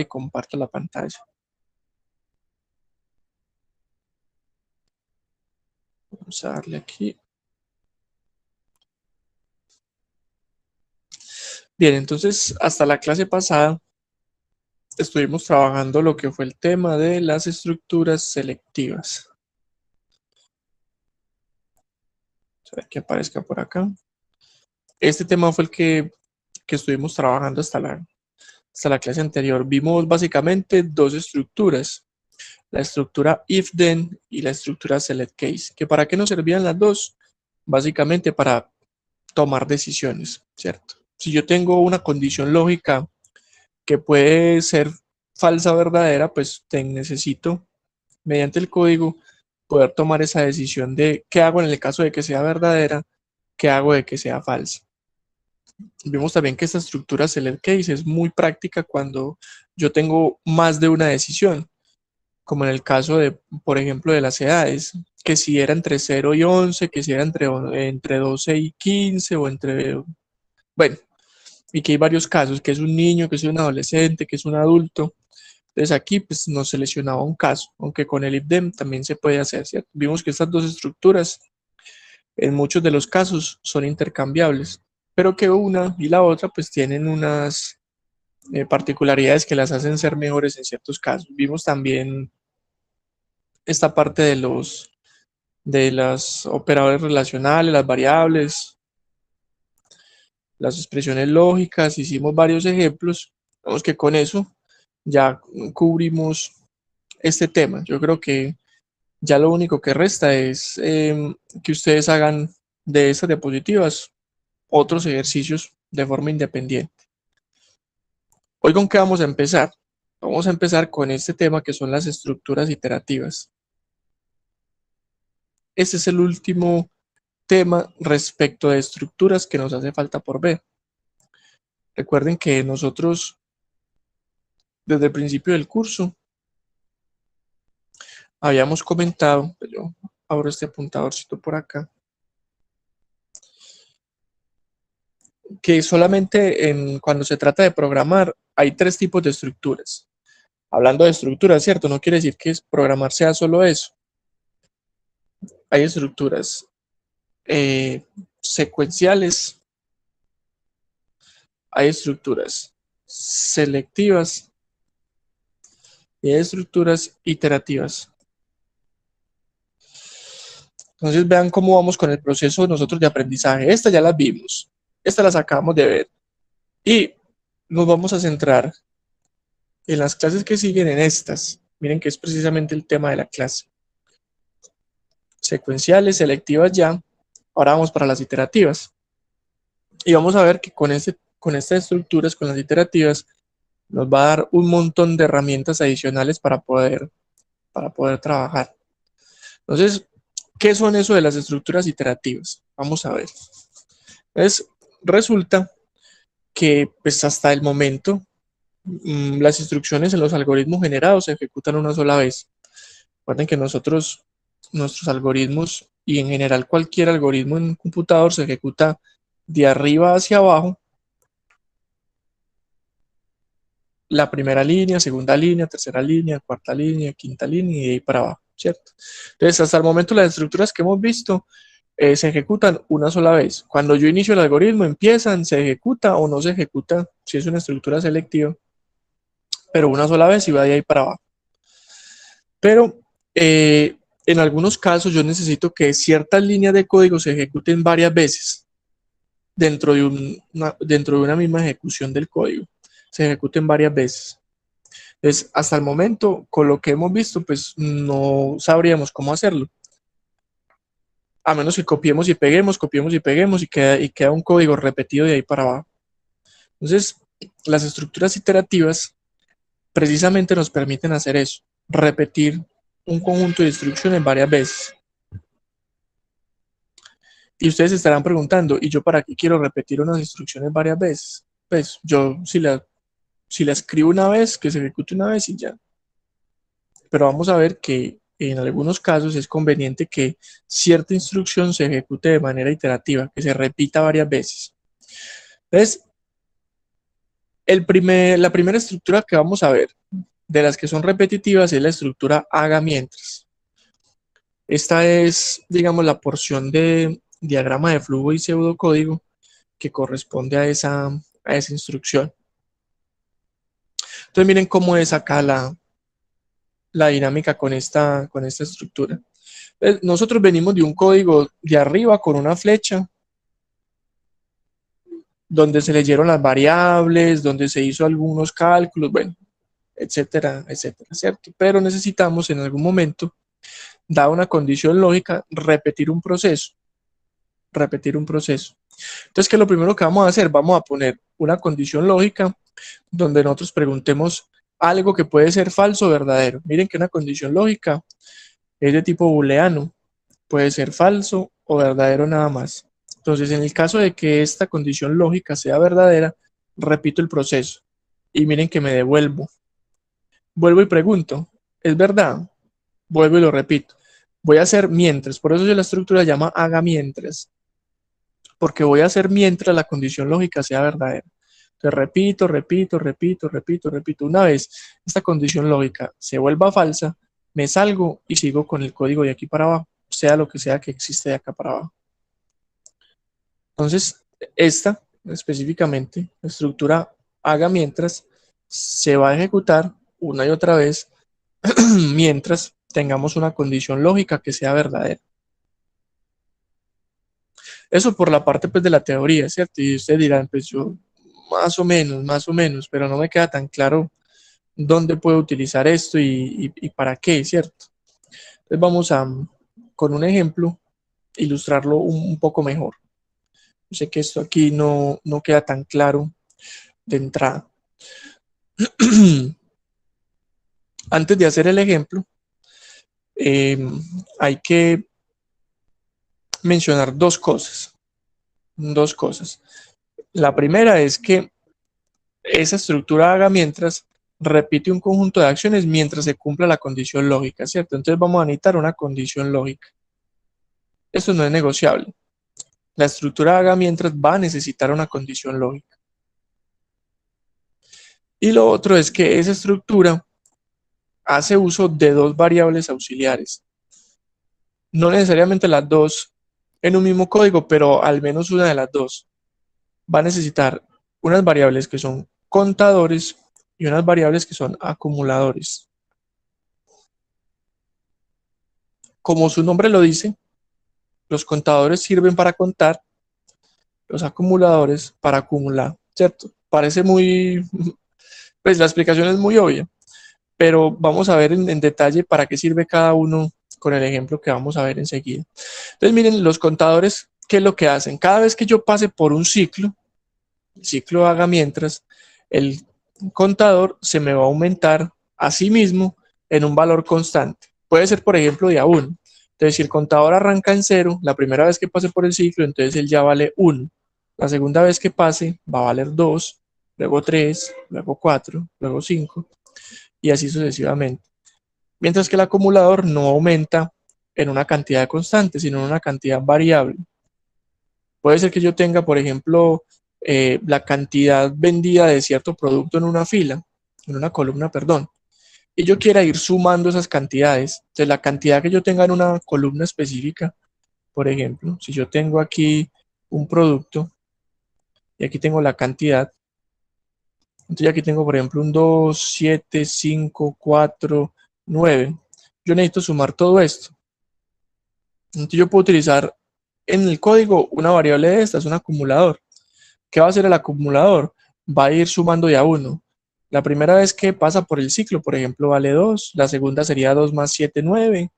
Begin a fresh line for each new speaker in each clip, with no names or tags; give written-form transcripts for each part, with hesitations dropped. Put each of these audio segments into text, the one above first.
y comparto la pantalla. Vamos a darle aquí. Bien, entonces hasta la clase pasada estuvimos trabajando lo que fue el tema de las estructuras selectivas. A ver que aparezca por acá. Este tema fue el que estuvimos trabajando hasta la clase anterior. Vimos básicamente dos estructuras, la estructura if-then y la estructura select-case, que para qué nos servían las dos, básicamente para tomar decisiones, ¿cierto? Si yo tengo una condición lógica que puede ser falsa o verdadera, pues necesito, mediante el código, poder tomar esa decisión de qué hago en el caso de que sea verdadera, qué hago de que sea falsa. Vimos también que esta estructura select case es muy práctica cuando yo tengo más de una decisión, como en el caso de, por ejemplo, de las edades, que si era entre 0 y 11, que si era entre 12 y 15, o entre, bueno, y que hay varios casos, que es un niño, que es un adolescente, que es un adulto. Entonces aquí pues nos seleccionaba un caso, aunque con el if-then también se puede hacer, ¿cierto? Vimos que estas dos estructuras en muchos de los casos son intercambiables, pero que una y la otra pues tienen unas particularidades que las hacen ser mejores en ciertos casos. Vimos también esta parte de las operadores relacionales, las variables, las expresiones lógicas, hicimos varios ejemplos. Vemos que con eso ya cubrimos este tema. Yo creo que ya lo único que resta es que ustedes hagan de estas diapositivas otros ejercicios de forma independiente. Hoy, ¿con qué vamos a empezar? Vamos a empezar con este tema que son las estructuras iterativas. Este es el último tema respecto de estructuras que nos hace falta por ver. Recuerden que nosotros, desde el principio del curso, habíamos comentado, yo abro este apuntadorcito por acá, que solamente cuando se trata de programar hay tres tipos de estructuras. Hablando de estructuras, ¿cierto? No quiere decir que programar sea solo eso. Hay estructuras secuenciales, hay estructuras selectivas y hay estructuras iterativas. Entonces vean cómo vamos con el proceso nosotros de aprendizaje. Estas ya las vimos, estas las acabamos de ver y nos vamos a centrar en las clases que siguen en estas. Miren que es precisamente el tema de la clase. Secuenciales, selectivas ya. Ahora vamos para las iterativas. Y vamos a ver que con estas estructuras, con las iterativas, nos va a dar un montón de herramientas adicionales para poder trabajar. Entonces, ¿qué son eso de las estructuras iterativas? Vamos a ver. Entonces, resulta que pues hasta el momento las instrucciones en los algoritmos generados se ejecutan una sola vez. Recuerden que nuestros algoritmos y en general cualquier algoritmo en un computador se ejecuta de arriba hacia abajo. La primera línea, segunda línea, tercera línea, cuarta línea, quinta línea y de ahí para abajo, ¿cierto? Entonces, hasta el momento las estructuras que hemos visto se ejecutan una sola vez. Cuando yo inicio el algoritmo, empiezan, se ejecuta o no se ejecuta, si es una estructura selectiva, pero una sola vez y va de ahí para abajo. Pero en algunos casos yo necesito que ciertas líneas de código se ejecuten varias veces dentro de una misma ejecución del código. Se ejecuten varias veces. Entonces, hasta el momento, con lo que hemos visto, pues no sabríamos cómo hacerlo. A menos que copiemos y peguemos y queda un código repetido de ahí para abajo. Entonces, las estructuras iterativas precisamente nos permiten hacer eso, repetir un conjunto de instrucciones varias veces. Y ustedes se estarán preguntando, ¿y yo para qué quiero repetir unas instrucciones varias veces? Pues yo si la escribo una vez, que se ejecute una vez y ya. Pero vamos a ver que en algunos casos es conveniente que cierta instrucción se ejecute de manera iterativa, que se repita varias veces. Entonces, La primera estructura que vamos a ver de las que son repetitivas es la estructura haga mientras. Esta es, digamos, la porción de diagrama de flujo y pseudocódigo que corresponde a esa instrucción. Entonces miren cómo es acá la dinámica con esta estructura. Nosotros venimos de un código de arriba con una flecha donde se leyeron las variables, donde se hizo algunos cálculos, bueno, etcétera, etcétera, ¿cierto? Pero necesitamos en algún momento, dada una condición lógica, repetir un proceso. Entonces, ¿qué es lo primero que vamos a hacer? Vamos a poner una condición lógica donde nosotros preguntemos algo que puede ser falso o verdadero. Miren que una condición lógica es de tipo booleano, puede ser falso o verdadero nada más. Entonces, en el caso de que esta condición lógica sea verdadera, repito el proceso y miren que me devuelvo. Vuelvo y pregunto, ¿es verdad? Vuelvo y lo repito. Voy a hacer mientras, por eso la estructura se llama haga mientras, porque voy a hacer mientras la condición lógica sea verdadera. Entonces repito. Una vez esta condición lógica se vuelva falsa, me salgo y sigo con el código de aquí para abajo, sea lo que sea que existe de acá para abajo. Entonces, esta específicamente, la estructura haga mientras, se va a ejecutar una y otra vez mientras tengamos una condición lógica que sea verdadera. Eso por la parte pues de la teoría, ¿cierto? Y ustedes dirán, pues yo más o menos, pero no me queda tan claro dónde puedo utilizar esto y para qué, ¿cierto? Entonces vamos a, con un ejemplo, ilustrarlo un poco mejor. Yo sé que esto aquí no queda tan claro de entrada. Antes de hacer el ejemplo, hay que mencionar dos cosas. La primera es que esa estructura haga mientras repite un conjunto de acciones mientras se cumpla la condición lógica, ¿cierto? Entonces vamos a necesitar una condición lógica. Esto no es negociable. La estructura haga mientras va a necesitar una condición lógica. Y lo otro es que esa estructura hace uso de dos variables auxiliares. No necesariamente las dos en un mismo código, pero al menos una de las dos. Va a necesitar unas variables que son contadores y unas variables que son acumuladores. Como su nombre lo dice, los contadores sirven para contar, los acumuladores para acumular, ¿cierto? Parece muy, pues la explicación es muy obvia, pero vamos a ver en detalle para qué sirve cada uno con el ejemplo que vamos a ver enseguida. Entonces miren, los contadores, ¿qué es lo que hacen? Cada vez que yo pase por un ciclo, el ciclo haga mientras, el contador se me va a aumentar a sí mismo en un valor constante. Puede ser, por ejemplo, de a 1. Entonces, si el contador arranca en 0, la primera vez que pase por el ciclo, entonces él ya vale 1. La segunda vez que pase va a valer 2, luego 3, luego 4, luego 5 y así sucesivamente. Mientras que el acumulador no aumenta en una cantidad constante, sino en una cantidad variable. Puede ser que yo tenga, por ejemplo, la cantidad vendida de cierto producto en una fila, en una columna, perdón, y yo quiera ir sumando esas cantidades. Entonces, la cantidad que yo tenga en una columna específica, por ejemplo, si yo tengo aquí un producto y aquí tengo la cantidad, entonces aquí tengo, por ejemplo, un 2, 7, 5, 4, 9. Yo necesito sumar todo esto. Entonces yo puedo utilizar en el código una variable de estas, un acumulador. ¿Qué va a hacer el acumulador? Va a ir sumando de a 1. La primera vez que pasa por el ciclo, por ejemplo, vale 2. La segunda sería 2 más 7, 9.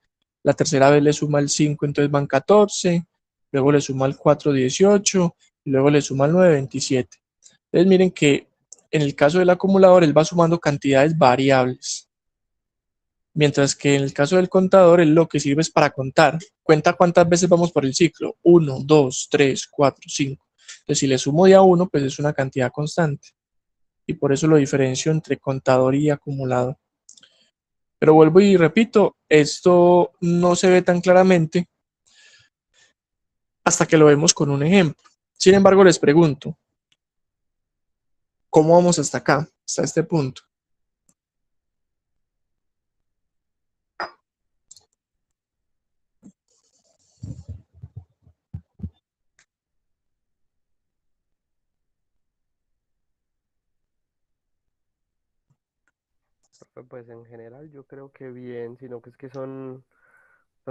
La tercera vez le suma el 5, entonces van 14. Luego le suma el 4, 18. Y luego le suma el 9, 27. Entonces miren que en el caso del acumulador, él va sumando cantidades variables. Mientras que en el caso del contador, él lo que sirve es para contar. Cuenta cuántas veces vamos por el ciclo. 1, 2, 3, 4, 5. Entonces, si le sumo de a 1, pues es una cantidad constante. Y por eso lo diferencio entre contador y acumulador. Pero vuelvo y repito, esto no se ve tan claramente hasta que lo vemos con un ejemplo. Sin embargo, les pregunto, ¿Cómo vamos hasta acá, hasta este punto?
Pues en general yo creo que bien, sino que es que son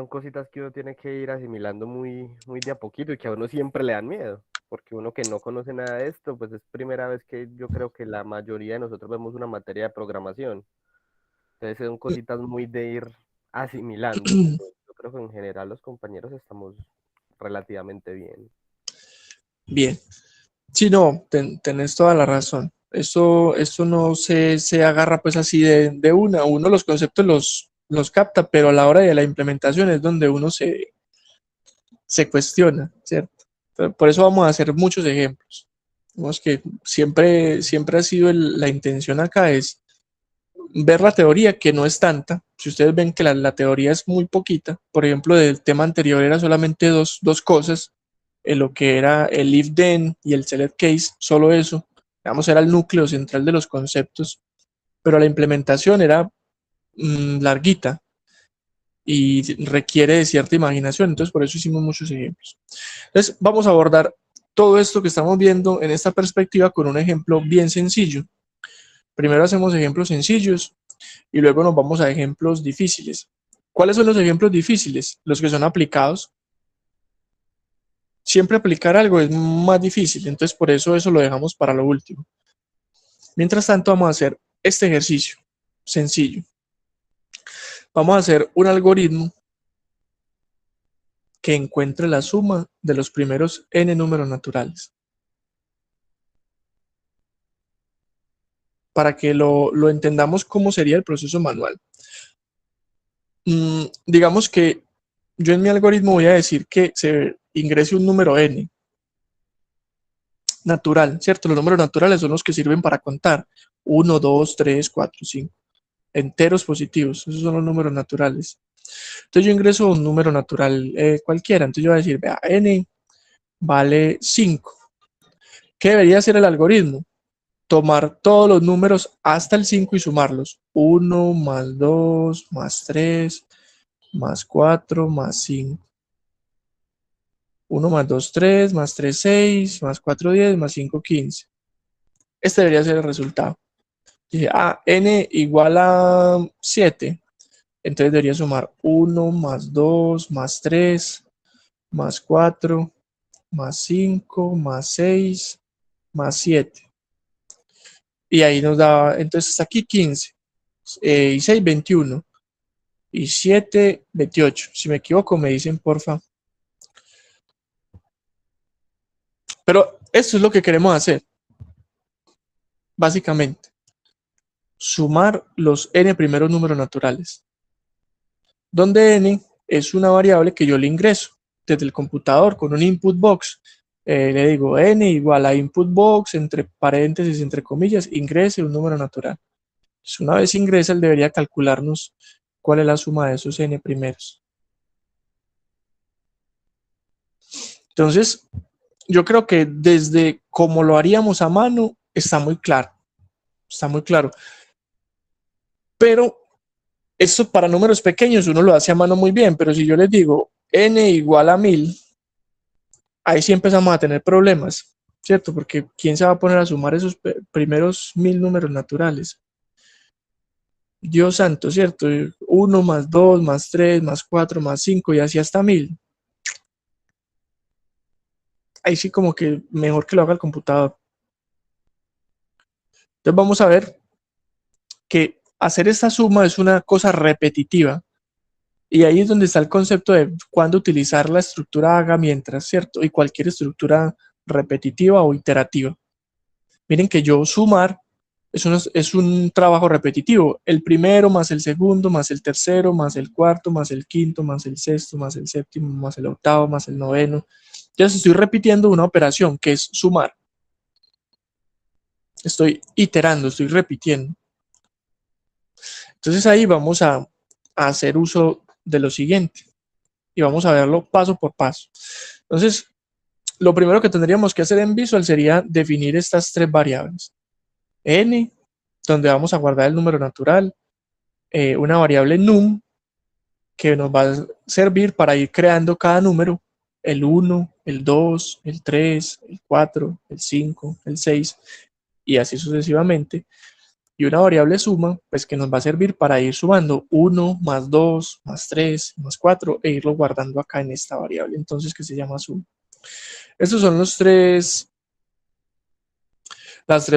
cositas que uno tiene que ir asimilando muy de a poquito y que a uno siempre le dan miedo, porque uno que no conoce nada de esto, pues es primera vez que yo creo que la mayoría de nosotros vemos una materia de programación. Entonces son cositas muy de ir asimilando, pero yo creo que en general los compañeros estamos relativamente bien.
Bien. Sí, no, tenés toda la razón. Esto no se agarra pues así de una. Uno los conceptos los capta, pero a la hora de la implementación es donde uno se cuestiona, ¿cierto? Por eso vamos a hacer muchos ejemplos. Vemos que siempre ha sido la intención acá es ver la teoría, que no es tanta. Si ustedes ven que la teoría es muy poquita, por ejemplo, del tema anterior era solamente dos cosas, en lo que era el if then y el select case, solo eso, digamos, era el núcleo central de los conceptos, pero la implementación era larguita y requiere de cierta imaginación, entonces por eso hicimos muchos ejemplos. Entonces vamos a abordar todo esto que estamos viendo en esta perspectiva con un ejemplo bien sencillo. Primero hacemos ejemplos sencillos y luego nos vamos a ejemplos difíciles. ¿Cuáles son los ejemplos difíciles? Los que son aplicados. Siempre aplicar algo es más difícil, entonces por eso lo dejamos para lo último. Mientras tanto, vamos a hacer este ejercicio sencillo. Vamos a hacer un algoritmo que encuentre la suma de los primeros n números naturales. Para que lo entendamos cómo sería el proceso manual. Digamos que yo en mi algoritmo voy a decir que se ingrese un número n natural, ¿cierto? Los números naturales son los que sirven para contar. 1, 2, 3, 4, 5. Enteros positivos, esos son los números naturales. Entonces yo ingreso un número natural cualquiera, entonces yo voy a decir, vea, n vale 5. ¿Qué debería hacer el algoritmo? Tomar todos los números hasta el 5 y sumarlos. 1 más 2 más 3 más 4 más 5. 1 más 2, 3, más 3, 6, más 4, 10, más 5, 15. Este debería ser el resultado. Dije, n igual a 7. Entonces debería sumar 1 más 2 más 3 más 4 más 5 más 6 más 7. Y ahí nos da, entonces hasta aquí 15. Y 6, 21. Y 7, 28. Si me equivoco, me dicen, porfa. Pero esto es lo que queremos hacer, básicamente. Sumar los n primeros números naturales. Donde n es una variable que yo le ingreso desde el computador con un input box. Le digo n igual a input box, entre paréntesis, entre comillas, ingrese un número natural. Entonces, una vez ingresa, él debería calcularnos cuál es la suma de esos n primeros. Entonces, yo creo que desde como lo haríamos a mano, está muy claro. Está muy claro. Pero esto para números pequeños uno lo hace a mano muy bien, pero si yo les digo n igual a 1000, ahí sí empezamos a tener problemas, ¿cierto? Porque ¿quién se va a poner a sumar esos primeros 1000 números naturales? Dios santo, ¿cierto? 1 más 2 más 3 más 4 más 5 y así hasta 1000. Ahí sí como que mejor que lo haga el computador. Entonces vamos a ver que hacer esta suma es una cosa repetitiva. Y ahí es donde está el concepto de cuándo utilizar la estructura haga mientras, ¿cierto? Y cualquier estructura repetitiva o iterativa. Miren que yo sumar es un trabajo repetitivo. El primero más el segundo, más el tercero, más el cuarto, más el quinto, más el sexto, más el séptimo, más el octavo, más el noveno. Entonces estoy repitiendo una operación que es sumar. Estoy iterando, estoy repitiendo. Entonces ahí vamos a hacer uso de lo siguiente y vamos a verlo paso por paso. Entonces, lo primero que tendríamos que hacer en Visual sería definir estas tres variables. n, donde vamos a guardar el número natural, una variable num, que nos va a servir para ir creando cada número, el 1, el 2, el 3, el 4, el 5, el 6, y así sucesivamente. Y una variable suma, pues que nos va a servir para ir sumando 1 más 2 más 3 más 4 e irlo guardando acá en esta variable, entonces que se llama suma. Estos son las tres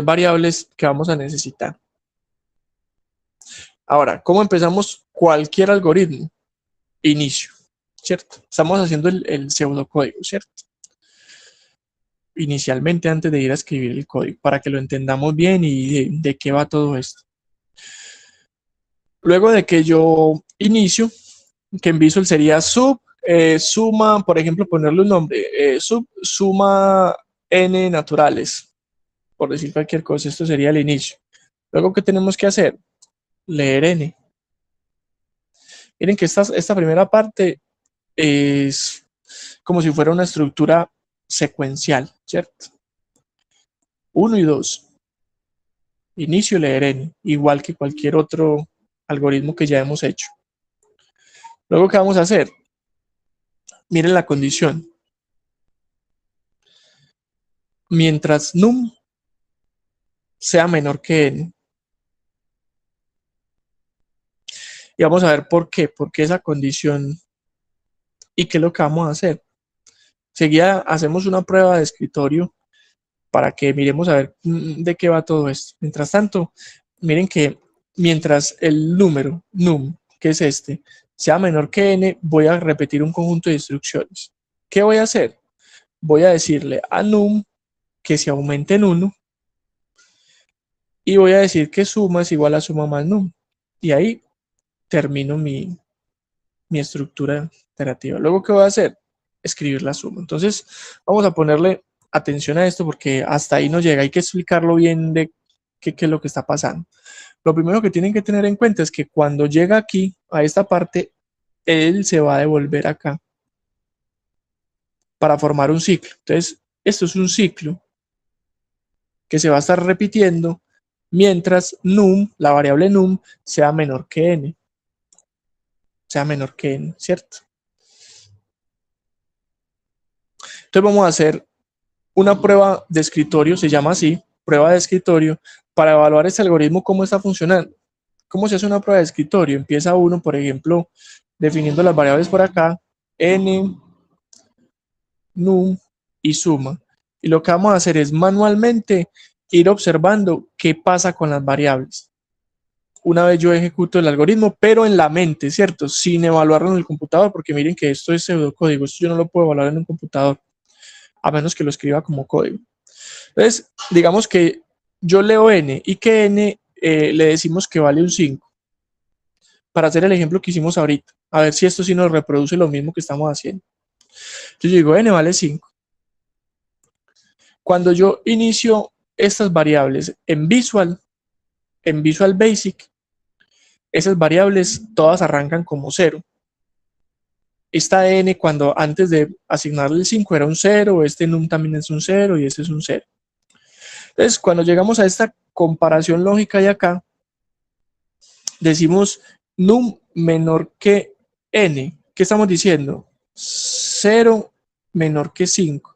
variables que vamos a necesitar. Ahora, ¿cómo empezamos cualquier algoritmo? Inicio, ¿cierto? Estamos haciendo el pseudocódigo, ¿cierto? Inicialmente, antes de ir a escribir el código, para que lo entendamos bien y de qué va todo esto. Luego de que yo inicio, que en Visual sería suma, por ejemplo, ponerle un nombre, suma n naturales, por decir cualquier cosa, esto sería el inicio. Luego, ¿qué tenemos que hacer? Leer n. Miren que esta primera parte es como si fuera una estructura secuencial, ¿cierto? 1 y 2. Inicio leer n, igual que cualquier otro algoritmo que ya hemos hecho. Luego, ¿qué vamos a hacer? Miren la condición. Mientras num sea menor que n. Y vamos a ver por qué esa condición y qué es lo que vamos a hacer. Seguida hacemos una prueba de escritorio para que miremos a ver de qué va todo esto. Mientras tanto, miren que mientras el número num, que es este, sea menor que n, voy a repetir un conjunto de instrucciones. ¿Qué voy a hacer? Voy a decirle a num que se aumente en 1 y voy a decir que suma es igual a suma más num. Y ahí termino mi estructura iterativa. Luego, ¿qué voy a hacer? Escribir la suma. Entonces, vamos a ponerle atención a esto porque hasta ahí no llega. Hay que explicarlo bien de qué es lo que está pasando. Lo primero que tienen que tener en cuenta es que cuando llega aquí, a esta parte, él se va a devolver acá para formar un ciclo. Entonces, esto es un ciclo que se va a estar repitiendo mientras num, la variable num, sea menor que n. Sea menor que n, ¿cierto? Entonces vamos a hacer una prueba de escritorio, se llama así, prueba de escritorio, para evaluar este algoritmo cómo está funcionando. ¿Cómo se hace una prueba de escritorio? Empieza uno, por ejemplo, definiendo las variables por acá, n, num y suma. Y lo que vamos a hacer es manualmente ir observando qué pasa con las variables. Una vez yo ejecuto el algoritmo, pero en la mente, ¿cierto? Sin evaluarlo en el computador, porque miren que esto es pseudocódigo, esto yo no lo puedo evaluar en un computador, a menos que lo escriba como código. Entonces, digamos que yo leo n y que n le decimos que vale un 5. Para hacer el ejemplo que hicimos ahorita, a ver si esto sí nos reproduce lo mismo que estamos haciendo. Yo digo n vale 5. Cuando yo inicio estas variables en Visual Basic, esas variables todas arrancan como 0. Esta n, cuando antes de asignarle el 5 era un 0, este num también es un 0 y este es un 0. Entonces, cuando llegamos a esta comparación lógica de acá, decimos num menor que n. ¿Qué estamos diciendo? 0 menor que 5.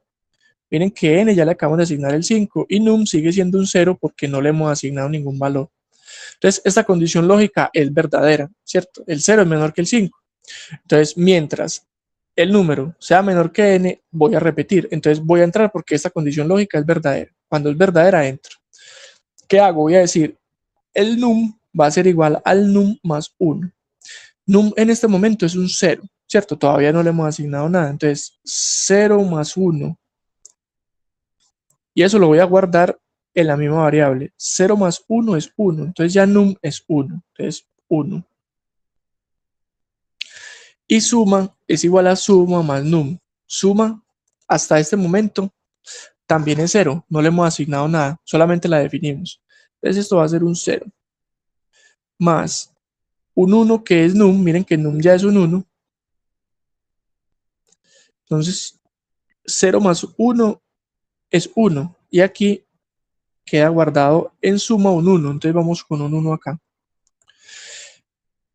Miren que n ya le acabamos de asignar el 5 y num sigue siendo un 0 porque no le hemos asignado ningún valor. Entonces, esta condición lógica es verdadera, ¿cierto? El 0 es menor que el 5. Entonces, mientras el número sea menor que n, voy a repetir. Entonces, voy a entrar porque esta condición lógica es verdadera. Cuando es verdadera, entro. ¿Qué hago? Voy a decir, el num va a ser igual al num más 1. Num en este momento es un 0, ¿cierto? Todavía no le hemos asignado nada. Entonces, 0 más 1. Y eso lo voy a guardar en la misma variable. 0 más 1 es 1. Entonces ya num es 1. Entonces 1. Y suma es igual a suma más num. Suma hasta este momento también es 0. No le hemos asignado nada. Solamente la definimos. Entonces esto va a ser un 0. Más un 1 que es num. Miren que num ya es un 1. Entonces 0 más 1 es 1. Y aquí queda guardado en suma un 1, entonces vamos con un 1 acá.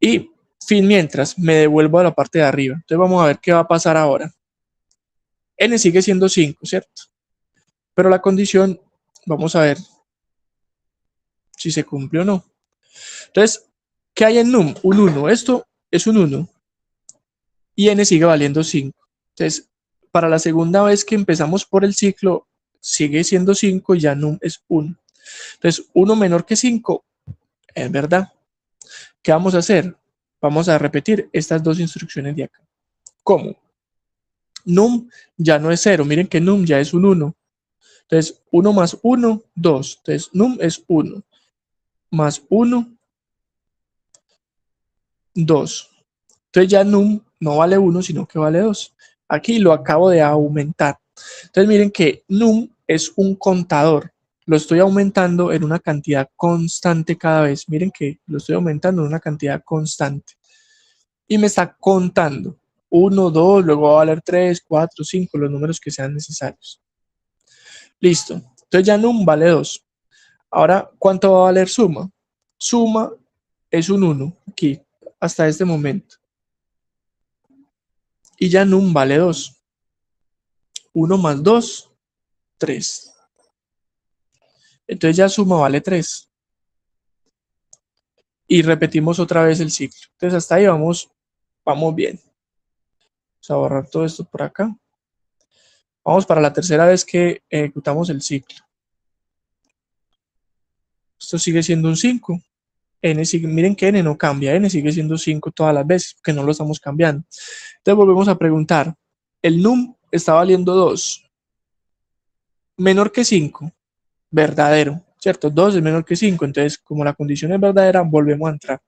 Y fin mientras, me devuelvo a la parte de arriba. Entonces vamos a ver qué va a pasar ahora. N sigue siendo 5, ¿cierto? Pero la condición, vamos a ver si se cumple o no. Entonces, ¿qué hay en num? Un 1. Esto es un 1. Y n sigue valiendo 5. Entonces, para la segunda vez que empezamos por el ciclo, sigue siendo 5 y ya num es 1. Entonces, 1 menor que 5 es verdad. ¿Qué vamos a hacer? Vamos a repetir estas dos instrucciones de acá. ¿Cómo? Num ya no es 0. Miren que num ya es un 1. Entonces, 1 más 1, 2. Entonces, num es 1. Más 1, 2. Entonces ya num no vale 1, sino que vale 2. Aquí lo acabo de aumentar. Entonces miren que num es un contador. Lo estoy aumentando en una cantidad constante cada vez. Miren que lo estoy aumentando en una cantidad constante. Y me está contando. 1, 2, luego va a valer 3, 4, 5, los números que sean necesarios. Listo. Entonces ya num vale 2. Ahora, ¿cuánto va a valer suma? Suma es un 1 aquí, hasta este momento. Y ya num vale 2. 1 más 2, 3. Entonces ya suma vale 3. Y repetimos otra vez el ciclo. Entonces hasta ahí vamos bien. Vamos a borrar todo esto por acá. Vamos para la tercera vez que ejecutamos el ciclo. Esto sigue siendo un 5. N sigue, miren que n no cambia, n sigue siendo 5 todas las veces, que no lo estamos cambiando. Entonces volvemos a preguntar, el num está valiendo 2, menor que 5, verdadero, ¿cierto? 2 es menor que 5, entonces como la condición es verdadera, volvemos a entrar.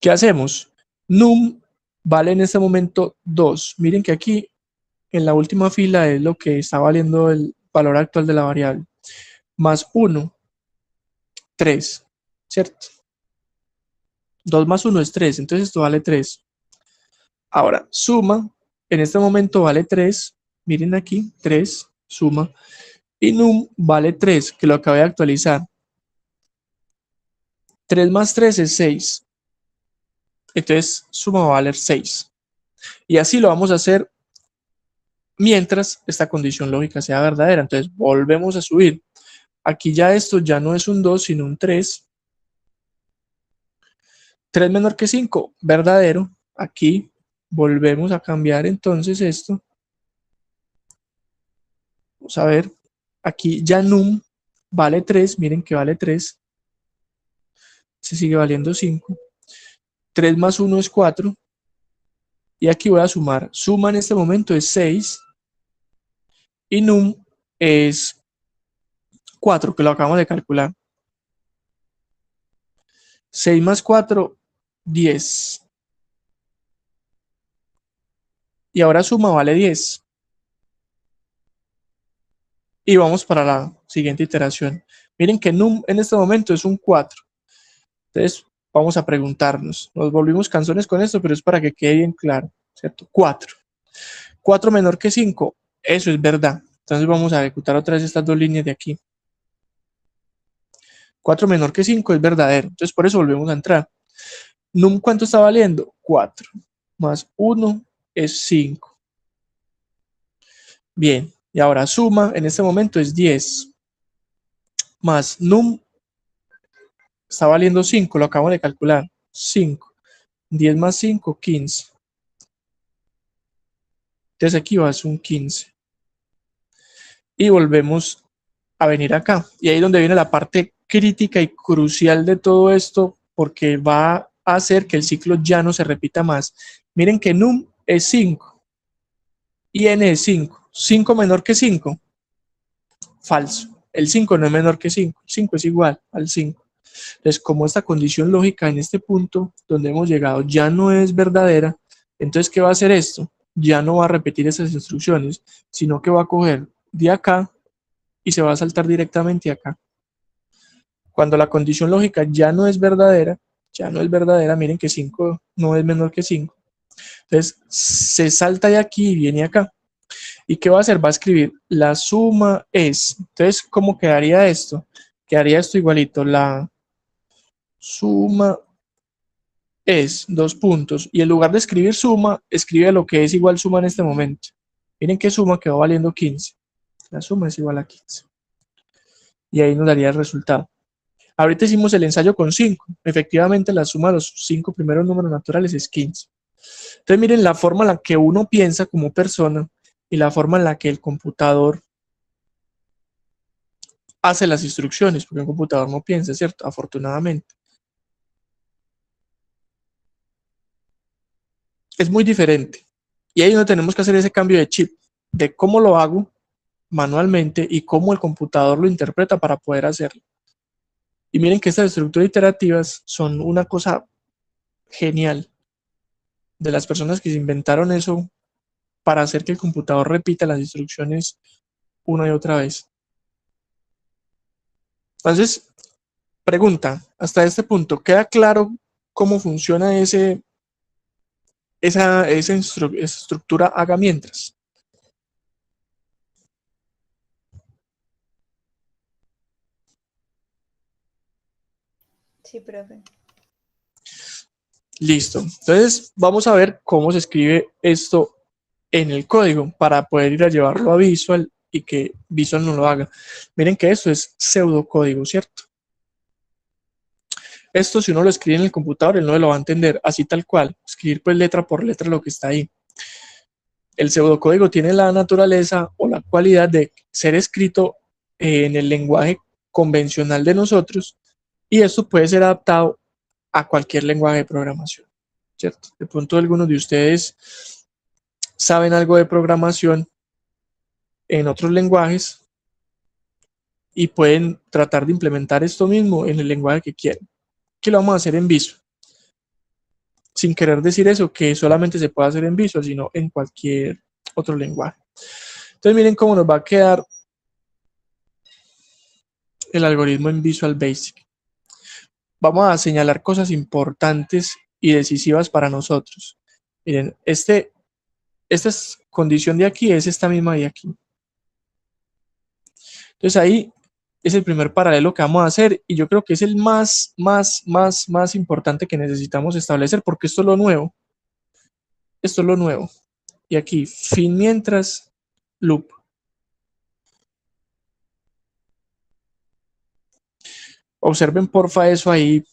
¿Qué hacemos? Num vale en este momento 2, miren que aquí en la última fila es lo que está valiendo el valor actual de la variable, más 1, 3, ¿cierto? 2 más 1 es 3, entonces esto vale 3. Ahora, suma, en este momento vale 3, miren aquí, 3, suma, y num vale 3, que lo acabé de actualizar. 3 más 3 es 6, entonces suma va a valer 6. Y así lo vamos a hacer mientras esta condición lógica sea verdadera. Entonces volvemos a subir. Aquí ya esto ya no es un 2, sino un 3. 3 menor que 5, verdadero. Aquí volvemos a cambiar entonces esto. Vamos a ver. Aquí ya num vale 3. Miren que vale 3. Se sigue valiendo 5. 3 más 1 es 4. Y aquí voy a sumar. Suma en este momento es 6. Y num es 4, que lo acabamos de calcular. 6 más 4, 10. Y ahora suma vale 10. Y vamos para la siguiente iteración. Miren que num en este momento es un 4. Entonces vamos a preguntarnos. Nos volvimos cansones con esto, pero es para que quede bien claro, ¿cierto? 4. 4 menor que 5. Eso es verdad. Entonces vamos a ejecutar otra vez estas dos líneas de aquí. 4 menor que 5 es verdadero. Entonces por eso volvemos a entrar. Num, ¿cuánto está valiendo? 4. Más 1 es 5. Bien. Y ahora suma, en este momento es 10. Más num está valiendo 5, lo acabo de calcular. 5. 10 más 5, 15. Entonces aquí va a ser un 15. Y volvemos a venir acá. Y ahí es donde viene la parte crítica y crucial de todo esto, porque va a hacer que el ciclo ya no se repita más. Miren que num es 5 y n es 5. 5 menor que 5. Falso. El 5 no es menor que 5. 5 es igual al 5. Entonces, como esta condición lógica en este punto donde hemos llegado ya no es verdadera, entonces, ¿qué va a hacer esto? Ya no va a repetir esas instrucciones, sino que va a coger de acá y se va a saltar directamente acá. Cuando la condición lógica ya no es verdadera, miren que 5 no es menor que 5. Entonces, se salta de aquí y viene acá. ¿Y qué va a hacer? Va a escribir la suma es. Entonces, ¿cómo quedaría esto? Quedaría esto igualito, la suma es, dos puntos, y en lugar de escribir suma, escribe lo que es igual suma en este momento. Miren que suma quedó valiendo 15. La suma es igual a 15. Y ahí nos daría el resultado. Ahorita hicimos el ensayo con 5. Efectivamente, la suma de los 5 primeros números naturales es 15. Entonces, miren la forma en la que uno piensa como persona y la forma en la que el computador hace las instrucciones, porque un computador no piensa, ¿cierto? Afortunadamente. Es muy diferente. Y ahí no tenemos que hacer ese cambio de chip, de cómo lo hago manualmente y cómo el computador lo interpreta para poder hacerlo. Y miren que estas estructuras iterativas son una cosa genial de las personas que se inventaron eso para hacer que el computador repita las instrucciones una y otra vez. Entonces, pregunta, hasta este punto, ¿queda claro cómo funciona esa estructura haga mientras?
Sí, profe.
Listo. Entonces, vamos a ver cómo se escribe esto en el código para poder ir a llevarlo a Visual y que Visual no lo haga. Miren que esto es pseudocódigo, ¿cierto? Esto si uno lo escribe en el computador, él no lo va a entender, así tal cual, escribir pues letra por letra lo que está ahí. El pseudocódigo tiene la naturaleza o la cualidad de ser escrito en el lenguaje convencional de nosotros y esto puede ser adaptado a cualquier lenguaje de programación, ¿cierto? De pronto algunos de ustedes saben algo de programación en otros lenguajes y pueden tratar de implementar esto mismo en el lenguaje que quieran. ¿Qué lo vamos a hacer en Visual? Sin querer decir eso, que solamente se puede hacer en Visual, sino en cualquier otro lenguaje. Entonces miren cómo nos va a quedar el algoritmo en Visual Basic. Vamos a señalar cosas importantes y decisivas para nosotros. Miren, esta condición de aquí es esta misma de aquí. Entonces ahí es el primer paralelo que vamos a hacer y yo creo que es el más importante que necesitamos establecer porque esto es lo nuevo. Esto es lo nuevo. Y aquí, fin mientras, loop. Observen porfa eso ahí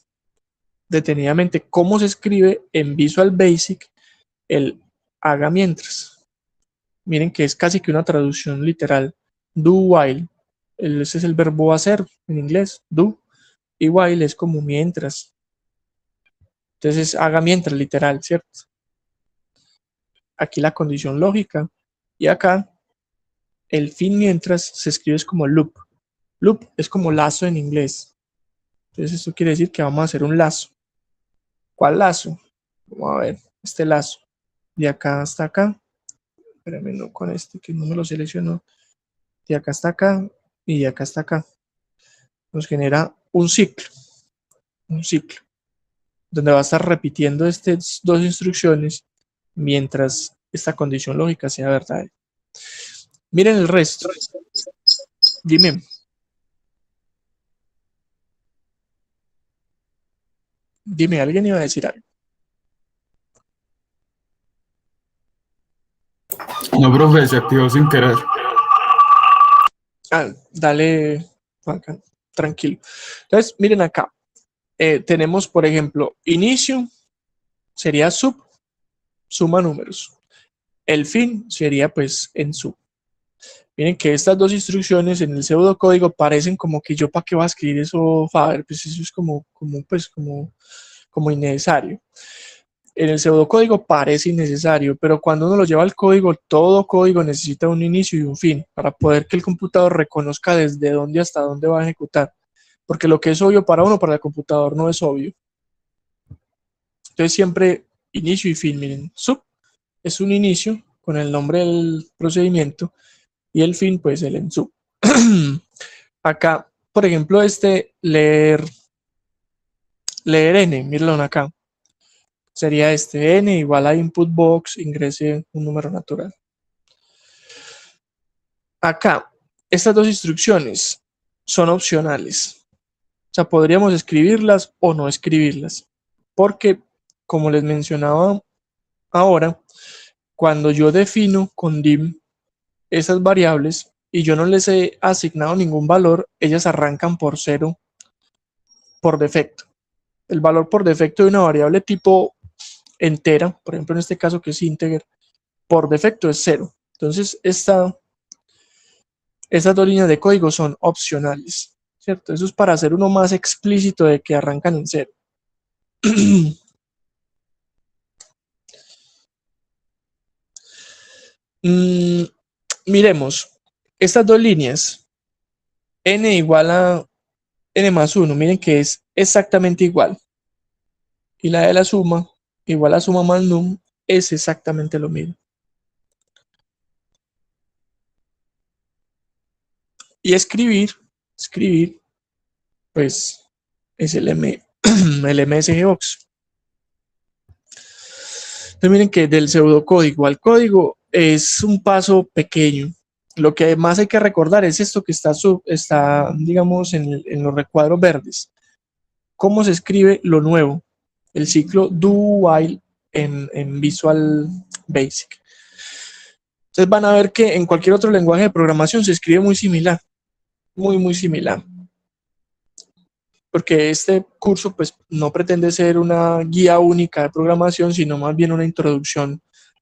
detenidamente, cómo se escribe en Visual Basic el haga mientras. Miren que es casi que una traducción literal. Do while. Ese es el verbo hacer en inglés, do. Y while es como mientras. Entonces haga mientras, literal, ¿cierto? Aquí la condición lógica. Y acá el fin mientras se escribe es como loop. Loop es como lazo en inglés. Entonces esto quiere decir que vamos a hacer un lazo. ¿Cuál lazo? Vamos a ver, este lazo. De acá hasta acá. Espérame, no con este que no me lo seleccionó. De acá hasta acá y de acá hasta acá. Nos genera un ciclo. Un ciclo. Donde va a estar repitiendo estas dos instrucciones mientras esta condición lógica sea verdadera. Miren el resto. Dime. Dime, alguien iba a decir algo.
No, profe, se activó sin querer.
Dale, Juanca, tranquilo. Entonces, miren acá. Tenemos, por ejemplo, inicio sería sub, suma números. El fin sería pues en sub. Miren que estas dos instrucciones en el pseudocódigo parecen como que yo para qué voy a escribir eso, Faber, pues eso es como innecesario. En el pseudocódigo parece innecesario, pero cuando uno lo lleva al código, todo código necesita un inicio y un fin para poder que el computador reconozca desde dónde hasta dónde va a ejecutar. Porque lo que es obvio para uno, para el computador no es obvio. Entonces siempre inicio y fin, miren, sub es un inicio con el nombre del procedimiento y el fin pues el en sub. Acá, por ejemplo, leer n, mírenlo acá. Sería n igual a input box, ingrese un número natural. acá, estas dos instrucciones son opcionales. O sea, podríamos escribirlas o no escribirlas. Porque, como les mencionaba ahora, cuando yo defino con dim esas variables y yo no les he asignado ningún valor, ellas arrancan por 0 por defecto. El valor por defecto de una variable tipo entera, por ejemplo en este caso que es integer, por defecto es 0. Entonces estas dos líneas de código son opcionales, ¿cierto? Eso es para hacer uno más explícito de que arrancan en 0. Miremos, estas dos líneas, n igual a n más 1, miren que es exactamente igual. Y la de la suma, igual a suma más num, es exactamente lo mismo. Y escribir, pues es el MSGBox. Entonces miren que del pseudocódigo al código es un paso pequeño. Lo que más hay que recordar es esto que está digamos, en los recuadros verdes. ¿Cómo se escribe lo nuevo? El ciclo do while en Visual Basic. Entonces van a ver que en cualquier otro lenguaje de programación se escribe muy similar, muy similar. Porque este curso pues no pretende ser una guía única de programación, sino más bien una introducción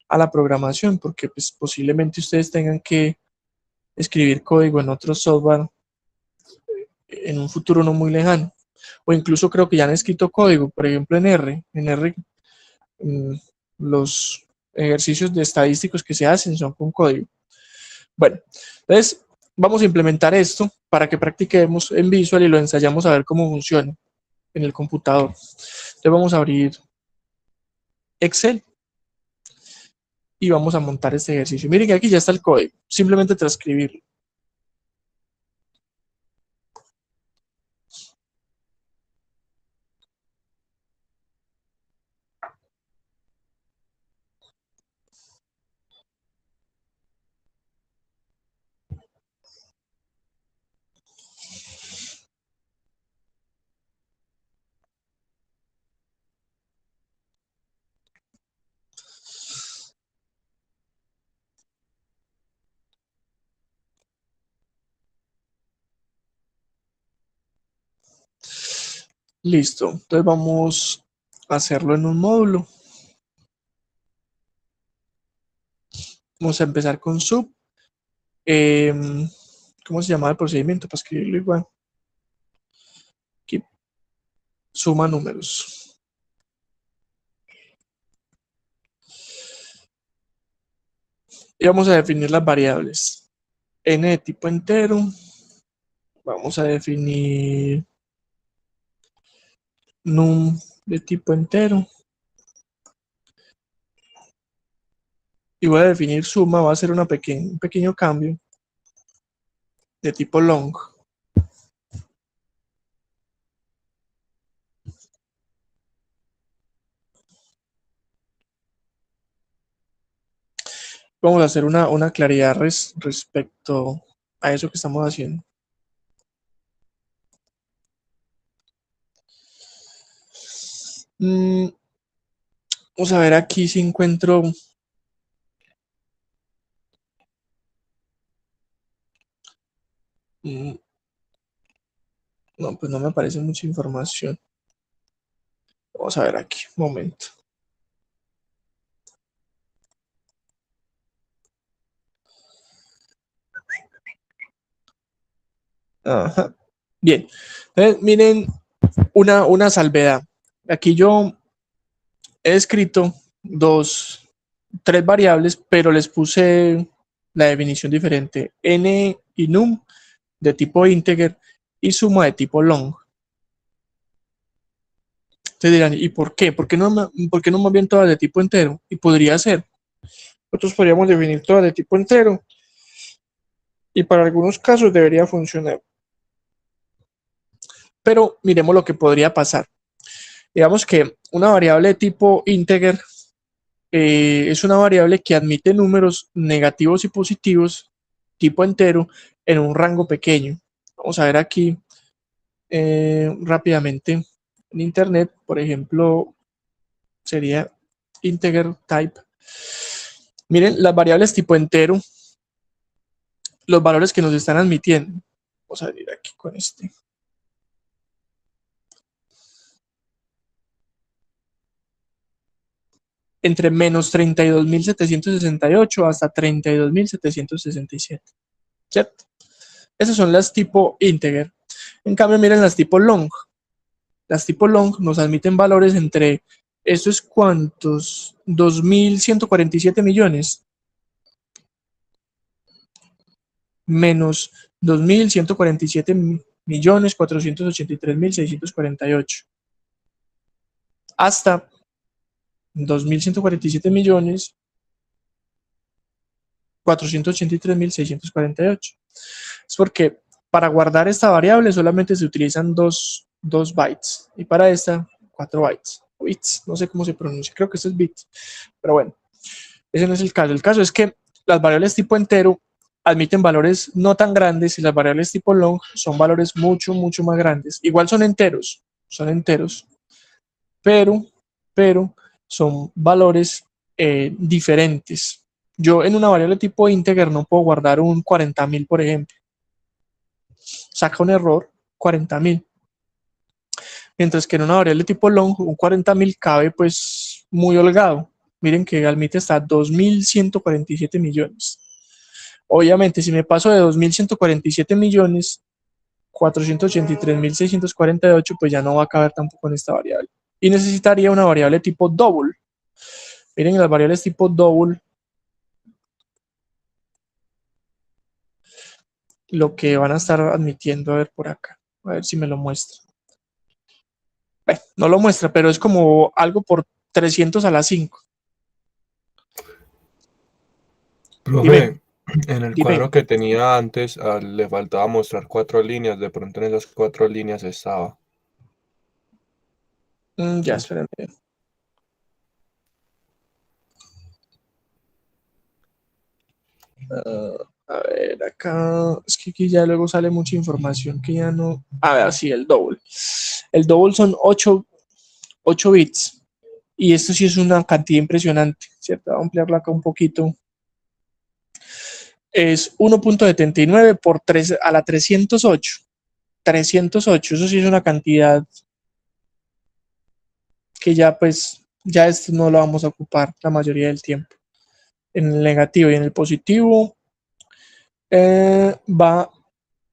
a la programación, porque pues posiblemente ustedes tengan que escribir código en otro software en un futuro no muy lejano, o incluso creo que ya han escrito código, por ejemplo en R, los ejercicios de estadísticos que se hacen son con código. Bueno, entonces vamos a implementar esto para que practiquemos en Visual y lo ensayamos a ver cómo funciona en el computador. Entonces vamos a abrir Excel y vamos a montar este ejercicio. Miren que aquí ya está el código, simplemente transcribirlo. Listo, entonces vamos a hacerlo en un módulo. Vamos a empezar con sub. ¿Cómo se llama el procedimiento? Para escribirlo igual. Aquí, suma números. Y vamos a definir las variables. N de tipo entero. Vamos a definir num de tipo entero. Y voy a definir suma, va a ser un pequeño cambio de tipo long. Vamos a hacer una claridad respecto a eso que estamos haciendo. Vamos a ver aquí si encuentro no, pues no me aparece mucha información. Vamos a ver aquí, un momento. Ajá. Bien, entonces miren una salvedad. Aquí yo he escrito tres variables, pero les puse la definición diferente. N y num de tipo integer y suma de tipo long. Ustedes dirán, ¿y por qué? ¿Por qué no más bien todas de tipo entero? Y podría ser. Nosotros podríamos definir todas de tipo entero y para algunos casos debería funcionar. Pero miremos lo que podría pasar. Digamos que una variable de tipo integer es una variable que admite números negativos y positivos tipo entero en un rango pequeño. Vamos a ver aquí rápidamente en internet, por ejemplo, sería integer type. Miren las variables tipo entero, los valores que nos están admitiendo. Vamos a ir aquí con este. Entre menos 32.768 hasta 32.767, ¿cierto? Esas son las tipo integer. En cambio, miren las tipo long. Las tipo long nos admiten valores entre, ¿esto es cuántos? 2.147 millones. Menos 2.147.483.648. Hasta 2.147.483.648. Es porque para guardar esta variable solamente se utilizan dos bytes y para esta 4 bytes. Bits, no sé cómo se pronuncia, creo que esto es bits, pero bueno, ese no es el caso. El caso es que las variables tipo entero admiten valores no tan grandes y las variables tipo long son valores mucho más grandes. Igual son enteros, pero son valores diferentes. Yo en una variable tipo integer no puedo guardar un 40.000, por ejemplo. Saca un error 40.000. Mientras que en una variable tipo long, un 40.000 cabe pues muy holgado. Miren que admite hasta 2.147 millones. Obviamente, si me paso de 2.147 millones, 483.648, pues ya no va a caber tampoco en esta variable. Y necesitaría una variable tipo double. Miren las variables tipo double, lo que van a estar admitiendo, a ver por acá, a ver si me lo muestra. Bueno, no lo muestra, pero es como algo por 300 a la 5.
Profe, en el
Dime.
cuadro que tenía antes, le faltaba mostrar 4 líneas. De pronto en esas 4 líneas estaba.
Ya, espérenme. A ver, acá, es que aquí ya luego sale mucha información que ya no. A ver, sí, el double. El double son 8 bits. Y esto sí es una cantidad impresionante, ¿cierto? Voy a ampliarla acá un poquito. Es 1.79 por 3 a la 308. 308, eso sí es una cantidad que ya pues, ya esto no lo vamos a ocupar la mayoría del tiempo. En el negativo y en el positivo va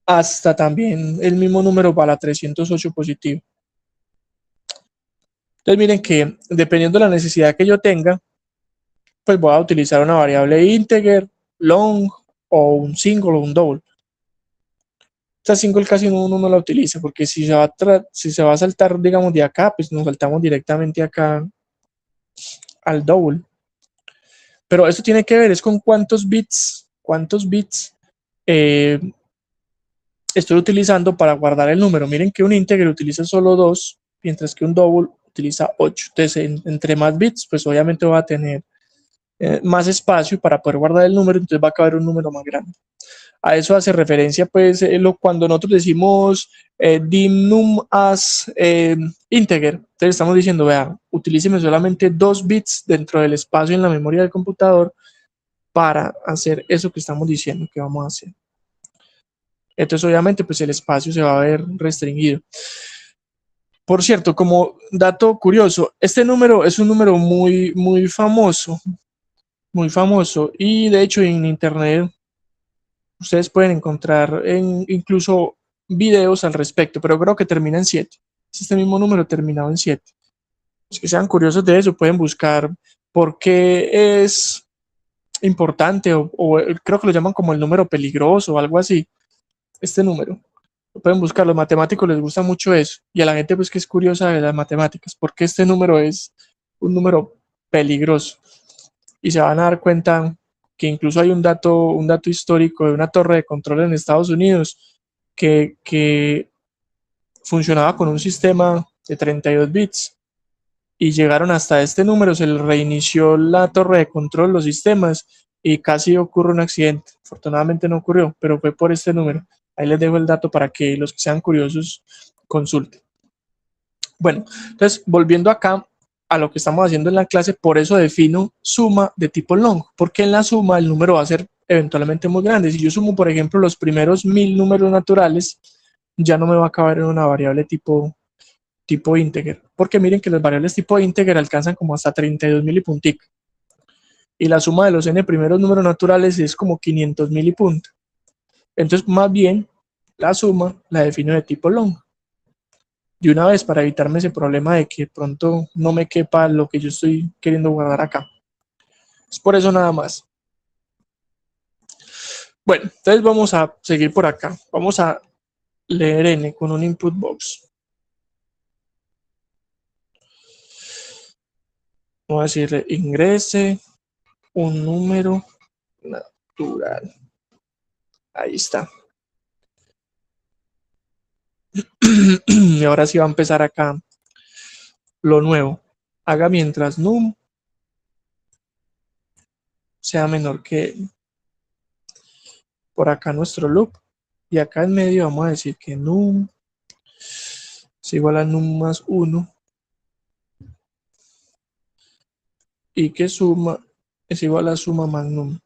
hasta también el mismo número para la 308 positivo. Entonces miren que dependiendo de la necesidad que yo tenga, pues voy a utilizar una variable integer, long o un single o un double. Esta single casi uno no la utiliza porque si se va a saltar, digamos, de acá, pues nos saltamos directamente acá al double. Pero eso tiene que ver es con cuántos bits estoy utilizando para guardar el número. Miren que un integer utiliza solo 2, mientras que un double utiliza 8. Entonces, entre más bits, pues obviamente va a tener más espacio para poder guardar el número, entonces va a caber un número más grande. A eso hace referencia, pues, cuando nosotros decimos dimnum as integer. Entonces estamos diciendo, vea, utilíceme solamente 2 bits dentro del espacio en la memoria del computador para hacer eso que estamos diciendo que vamos a hacer. Entonces, obviamente, pues el espacio se va a ver restringido. Por cierto, como dato curioso, este número es un número muy famoso, y de hecho en internet ustedes pueden encontrar incluso videos al respecto, pero creo que termina en 7. Es este mismo número terminado en 7. Los que sean curiosos de eso pueden buscar por qué es importante o creo que lo llaman como el número peligroso o algo así. Este número. Lo pueden buscar, los matemáticos les gusta mucho eso y a la gente pues que es curiosa de las matemáticas, porque este número es un número peligroso y se van a dar cuenta que incluso hay un dato histórico de una torre de control en Estados Unidos que funcionaba con un sistema de 32 bits y llegaron hasta este número, se les reinició la torre de control, los sistemas, y casi ocurre un accidente. Afortunadamente no ocurrió, pero fue por este número. Ahí les dejo el dato para que los que sean curiosos consulten. Bueno, entonces volviendo acá a lo que estamos haciendo en la clase, por eso defino suma de tipo long, porque en la suma el número va a ser eventualmente muy grande. Si yo sumo, por ejemplo, los primeros 1000 números naturales, ya no me va a caber en una variable tipo integer, porque miren que las variables tipo integer alcanzan como hasta 32.000 y puntico, y la suma de los n primeros números naturales es como 500.000 y punto. Entonces, más bien, la suma la defino de tipo long. De una vez, para evitarme ese problema de que pronto no me quepa lo que yo estoy queriendo guardar acá. Es por eso nada más. Bueno, entonces vamos a seguir por acá. Vamos a leer n con un input box. Vamos a decirle ingrese un número natural. Ahí está. Y ahora sí va a empezar acá lo nuevo. Haga mientras num sea menor que por acá nuestro loop. Y acá en medio vamos a decir que num es igual a num más 1. Y que suma es igual a suma más num.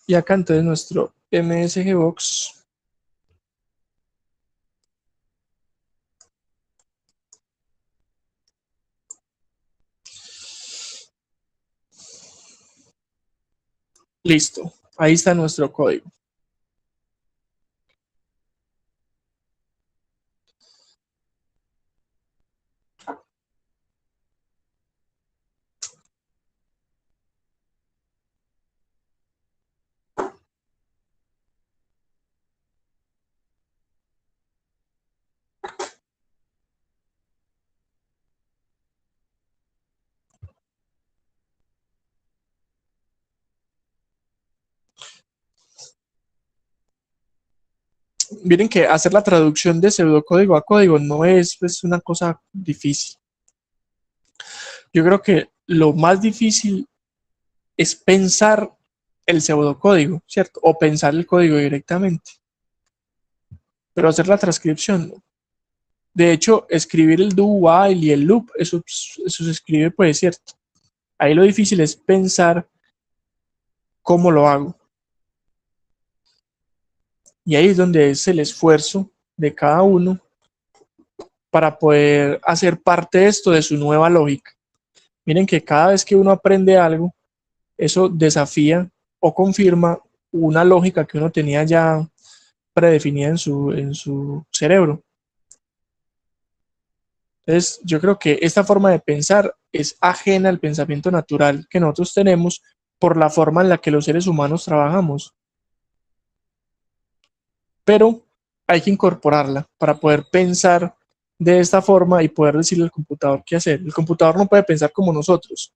Y acá entonces nuestro MSGBox listo. Ahí está nuestro código. Miren que hacer la traducción de pseudocódigo a código no es pues, una cosa difícil. Yo creo que lo más difícil es pensar el pseudocódigo, ¿cierto? O pensar el código directamente. Pero hacer la transcripción no. De hecho, escribir el do while y el loop, eso se escribe, pues, ¿cierto? Ahí lo difícil es pensar cómo lo hago. Y ahí es donde es el esfuerzo de cada uno para poder hacer parte de esto de su nueva lógica. Miren que cada vez que uno aprende algo, eso desafía o confirma una lógica que uno tenía ya predefinida en su cerebro. Entonces, yo creo que esta forma de pensar es ajena al pensamiento natural que nosotros tenemos por la forma en la que los seres humanos trabajamos. Pero hay que incorporarla para poder pensar de esta forma y poder decirle al computador qué hacer. El computador no puede pensar como nosotros,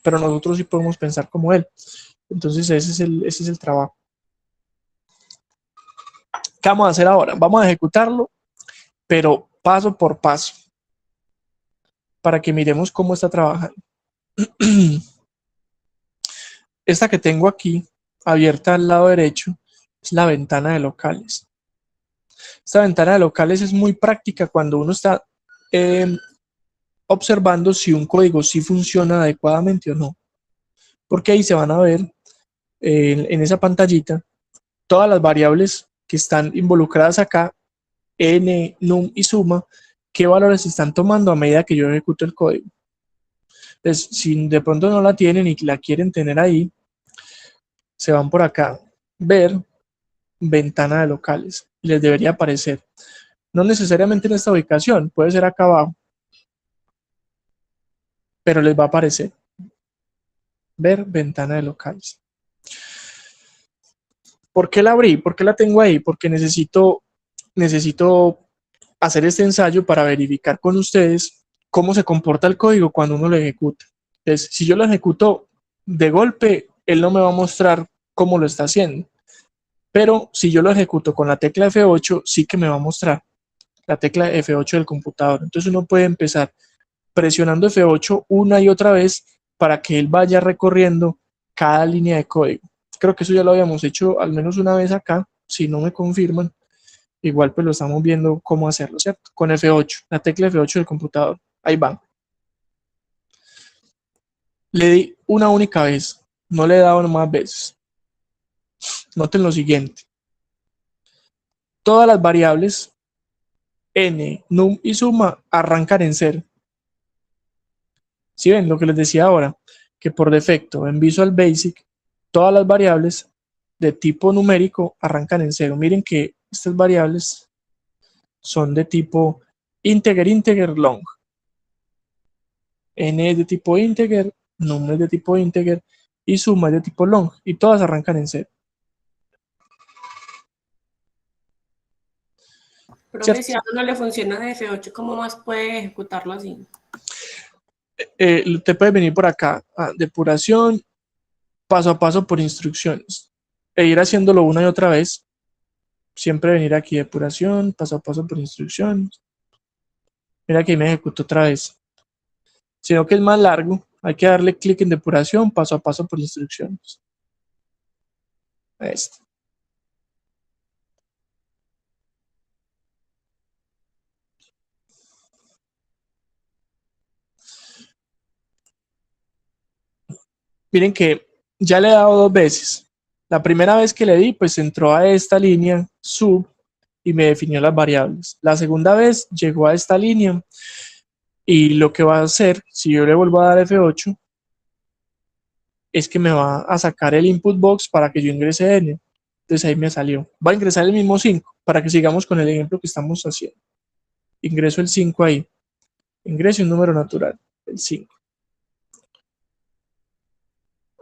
pero nosotros sí podemos pensar como él. Entonces ese es el trabajo. ¿Qué vamos a hacer ahora? Vamos a ejecutarlo, pero paso por paso, para que miremos cómo está trabajando. Esta que tengo aquí, abierta al lado derecho, es la ventana de locales. Esta ventana de locales es muy práctica cuando uno está observando si un código sí funciona adecuadamente o no. Porque ahí se van a ver en esa pantallita todas las variables que están involucradas acá, n, num y suma, qué valores están tomando a medida que yo ejecuto el código. Entonces, si de pronto no la tienen y la quieren tener ahí, se van por acá, ver ventana de locales, y les debería aparecer. No necesariamente en esta ubicación, puede ser acá abajo, pero les va a aparecer. Ver ventana de locales. ¿Por qué la abrí? ¿Por qué la tengo ahí? Porque necesito hacer este ensayo para verificar con ustedes cómo se comporta el código cuando uno lo ejecuta. Entonces, si yo lo ejecuto de golpe, él no me va a mostrar cómo lo está haciendo. Pero si yo lo ejecuto con la tecla F8, sí que me va a mostrar la tecla F8 del computador. Entonces uno puede empezar presionando F8 una y otra vez para que él vaya recorriendo cada línea de código. Creo que eso ya lo habíamos hecho al menos una vez acá, si no me confirman. Igual pues lo estamos viendo cómo hacerlo, ¿cierto? Con F8, la tecla F8 del computador. Ahí va. Le di una única vez, no le he dado más veces. Noten lo siguiente. Todas las variables n, num y suma arrancan en 0. ¿Sí ven lo que les decía ahora? Que por defecto en Visual Basic todas las variables de tipo numérico arrancan en 0. Miren que estas variables son de tipo integer, integer, long. N es de tipo integer, num es de tipo integer y suma es de tipo long. Y todas arrancan en 0.
Profe, si a uno no le funciona de F8, ¿cómo más puede ejecutarlo así?
Te puede venir por acá, depuración, paso a paso por instrucciones, e ir haciéndolo una y otra vez. Siempre venir aquí, depuración, paso a paso por instrucciones. Mira que me ejecuto otra vez. Sino que es más largo, hay que darle clic en depuración, paso a paso por instrucciones. Este. Miren que ya le he dado 2 veces. La primera vez que le di, pues entró a esta línea sub y me definió las variables. La segunda vez llegó a esta línea y lo que va a hacer, si yo le vuelvo a dar F8, es que me va a sacar el input box para que yo ingrese n. Entonces ahí me salió. Va a ingresar el mismo 5 para que sigamos con el ejemplo que estamos haciendo. Ingreso el 5 ahí. Ingreso un número natural, el 5.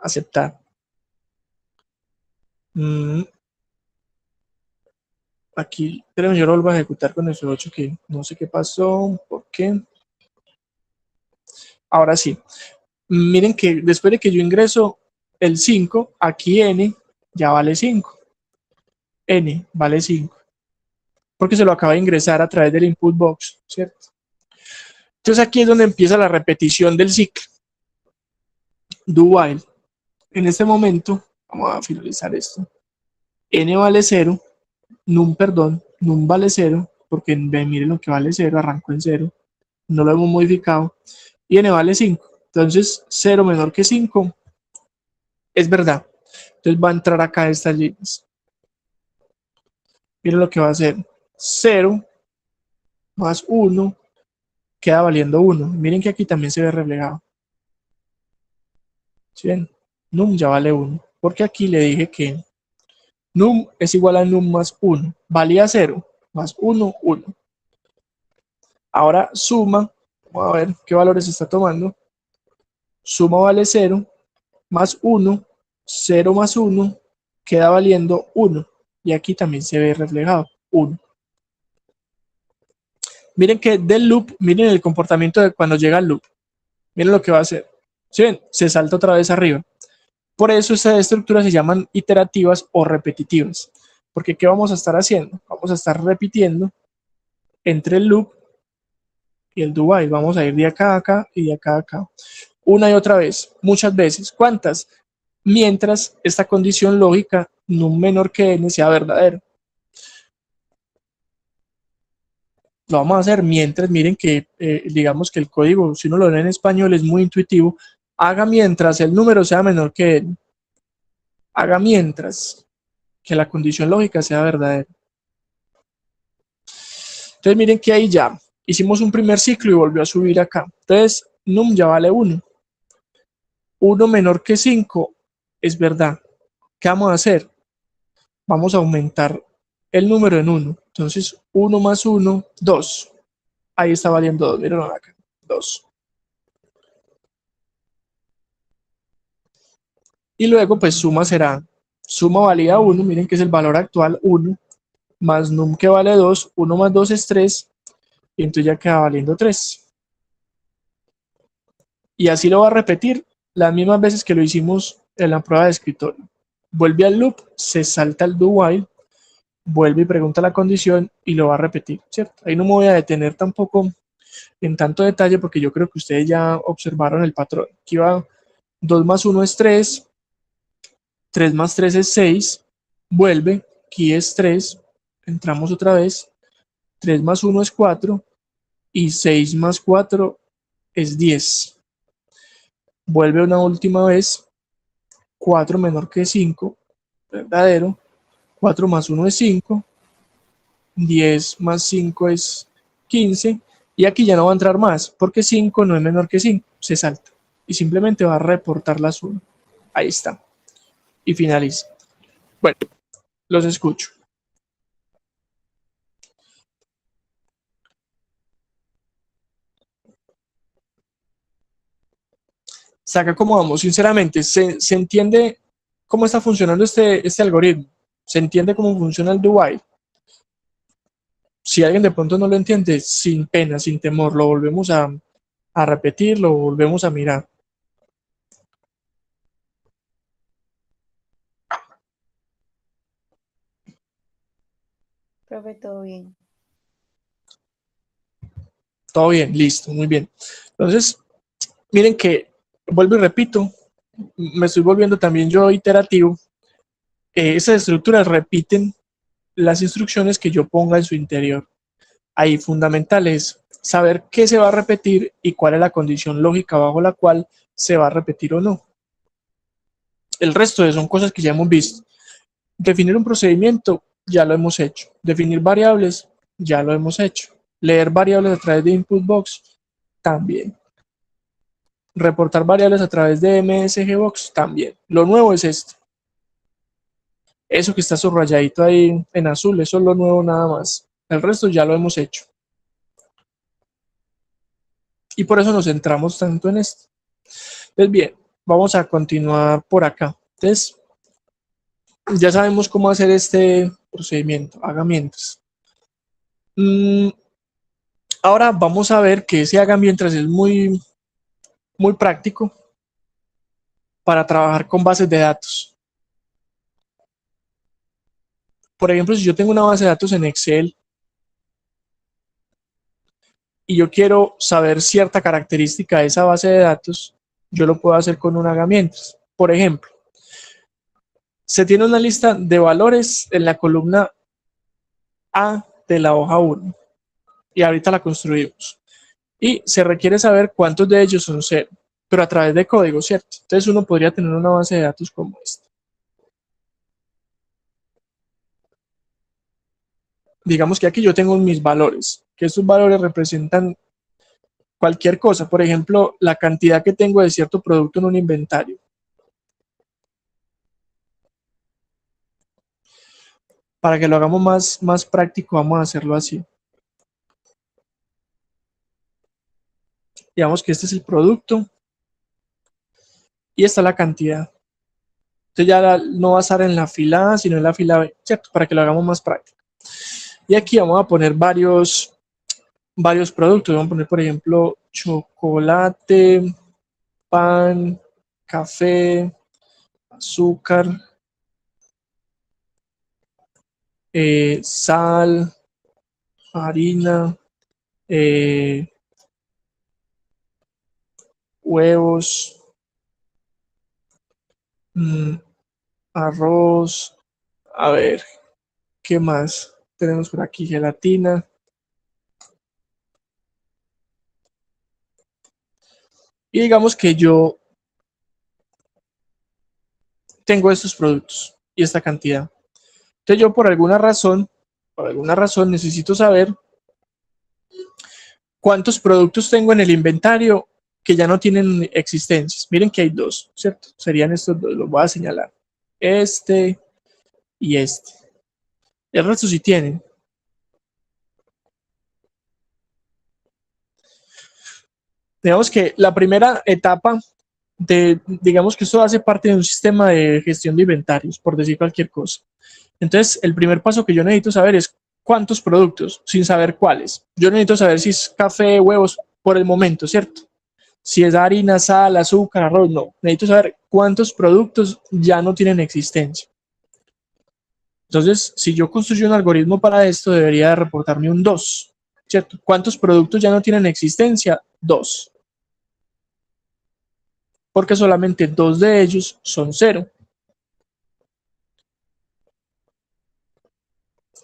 Aceptar. Aquí, pero yo lo vuelvo a ejecutar con F8 que no sé qué pasó, por qué. Ahora sí. Miren que después de que yo ingreso el 5, aquí n ya vale 5. N vale 5. Porque se lo acaba de ingresar a través del input box, ¿cierto? Entonces aquí es donde empieza la repetición del ciclo. Do while. En este momento, vamos a finalizar esto. N vale 0, num vale 0, porque miren lo que vale 0, arrancó en 0, no lo hemos modificado, y n vale 5. Entonces, 0 menor que 5 es verdad. Entonces va a entrar acá a estas líneas. Miren lo que va a hacer. 0 más 1 queda valiendo 1. Miren que aquí también se ve reflejado. ¿Sí ven? Num ya vale 1. Porque aquí le dije que num es igual a num más 1. Valía 0 más 1, 1. Ahora suma. Vamos a ver qué valores está tomando. Suma vale 0 más 1. 0 más 1 queda valiendo 1. Y aquí también se ve reflejado 1. Miren que del loop, miren el comportamiento de cuando llega al loop. Miren lo que va a hacer. ¿Sí ven? Se salta otra vez arriba. Por eso estas estructuras se llaman iterativas o repetitivas. Porque ¿qué vamos a estar haciendo? Vamos a estar repitiendo entre el loop y el do while. Vamos a ir de acá a acá y de acá a acá. Una y otra vez, muchas veces. ¿Cuántas? Mientras esta condición lógica num menor que n sea verdadero. Lo vamos a hacer mientras, miren que digamos que el código, si uno lo lee en español, es muy intuitivo. Haga mientras el número sea menor que n. Haga mientras que la condición lógica sea verdadera. Entonces miren que ahí ya hicimos un primer ciclo y volvió a subir acá. Entonces num ya vale 1. 1 menor que 5 es verdad. ¿Qué vamos a hacer? Vamos a aumentar el número en 1. Entonces 1 más 1, 2. Ahí está valiendo 2. Miren acá. 2. Y luego pues suma será, suma valía 1, miren que es el valor actual 1, más num que vale 2, 1 más 2 es 3, y entonces ya queda valiendo 3. Y así lo va a repetir las mismas veces que lo hicimos en la prueba de escritorio. vuelve al loop, se salta el do while, vuelve y pregunta la condición y lo va a repetir, ¿cierto? Ahí no me voy a detener tampoco en tanto detalle porque yo creo que ustedes ya observaron el patrón. Aquí va 2 más 1 es 3, 3 más 3 es 6, vuelve, aquí es 3, entramos otra vez, 3 más 1 es 4 y 6 más 4 es 10. Vuelve una última vez, 4 menor que 5, verdadero, 4 más 1 es 5, 10 más 5 es 15, y aquí ya no va a entrar más, porque 5 no es menor que 5, se salta, y simplemente va a reportar las 1. Ahí está, y finaliza. Bueno, los escucho. Saca cómo vamos, sinceramente, ¿se entiende cómo está funcionando este algoritmo? ¿Se entiende cómo funciona el do while? Si alguien de pronto no lo entiende, sin pena, sin temor, lo volvemos a repetir, lo volvemos a mirar.
Profe, todo bien.
Todo bien, listo, muy bien. Entonces, miren que, vuelvo y repito, me estoy volviendo también yo iterativo. Esas estructuras repiten las instrucciones que yo ponga en su interior. Ahí fundamental es saber qué se va a repetir y cuál es la condición lógica bajo la cual se va a repetir o no. El resto son cosas que ya hemos visto. Definir un procedimiento, ya lo hemos hecho. Definir variables, ya lo hemos hecho. Leer variables a través de input box, también. Reportar variables a través de MSG box, también. Lo nuevo es esto. Eso que está subrayadito ahí en azul, eso es lo nuevo nada más. El resto ya lo hemos hecho. Y por eso nos centramos tanto en esto. Entonces, bien, vamos a continuar por acá. Entonces, ya sabemos cómo hacer este procedimiento. Haga mientras. Ahora vamos a ver que ese haga mientras es muy práctico para trabajar con bases de datos. Por ejemplo, si yo tengo una base de datos en Excel y yo quiero saber cierta característica de esa base de datos, yo lo puedo hacer con un haga mientras. Por ejemplo, se tiene una lista de valores en la columna A de la hoja 1 y ahorita la construimos. Y se requiere saber cuántos de ellos son 0, pero a través de código, ¿cierto? Entonces uno podría tener una base de datos como esta. Digamos que aquí yo tengo mis valores, que estos valores representan cualquier cosa, por ejemplo, la cantidad que tengo de cierto producto en un inventario. Para que lo hagamos más práctico, vamos a hacerlo así. Digamos que este es el producto y esta es la cantidad. Entonces ya no va a estar en la fila A, sino en la fila B, ¿cierto? Para que lo hagamos más práctico. Y aquí vamos a poner varios productos. Vamos a poner, por ejemplo, chocolate, pan, café, azúcar, sal, harina, huevos, arroz. A ver, ¿qué más tenemos por aquí? Gelatina. Y digamos que yo tengo estos productos y esta cantidad. Entonces yo por alguna razón necesito saber cuántos productos tengo en el inventario que ya no tienen existencias. Miren que hay 2, ¿cierto? Serían estos 2, los voy a señalar. Este y este. El resto sí tienen. Digamos que la primera etapa digamos que esto hace parte de un sistema de gestión de inventarios, por decir cualquier cosa. Entonces, el primer paso que yo necesito saber es cuántos productos, sin saber cuáles. Yo necesito saber si es café, huevos, por el momento, ¿cierto? si es harina, sal, azúcar, arroz, no. Necesito saber cuántos productos ya no tienen existencia. Entonces, si yo construyo un algoritmo para esto, debería de reportarme un 2, ¿cierto? ¿Cuántos productos ya no tienen existencia? 2. Porque solamente 2 de ellos son 0.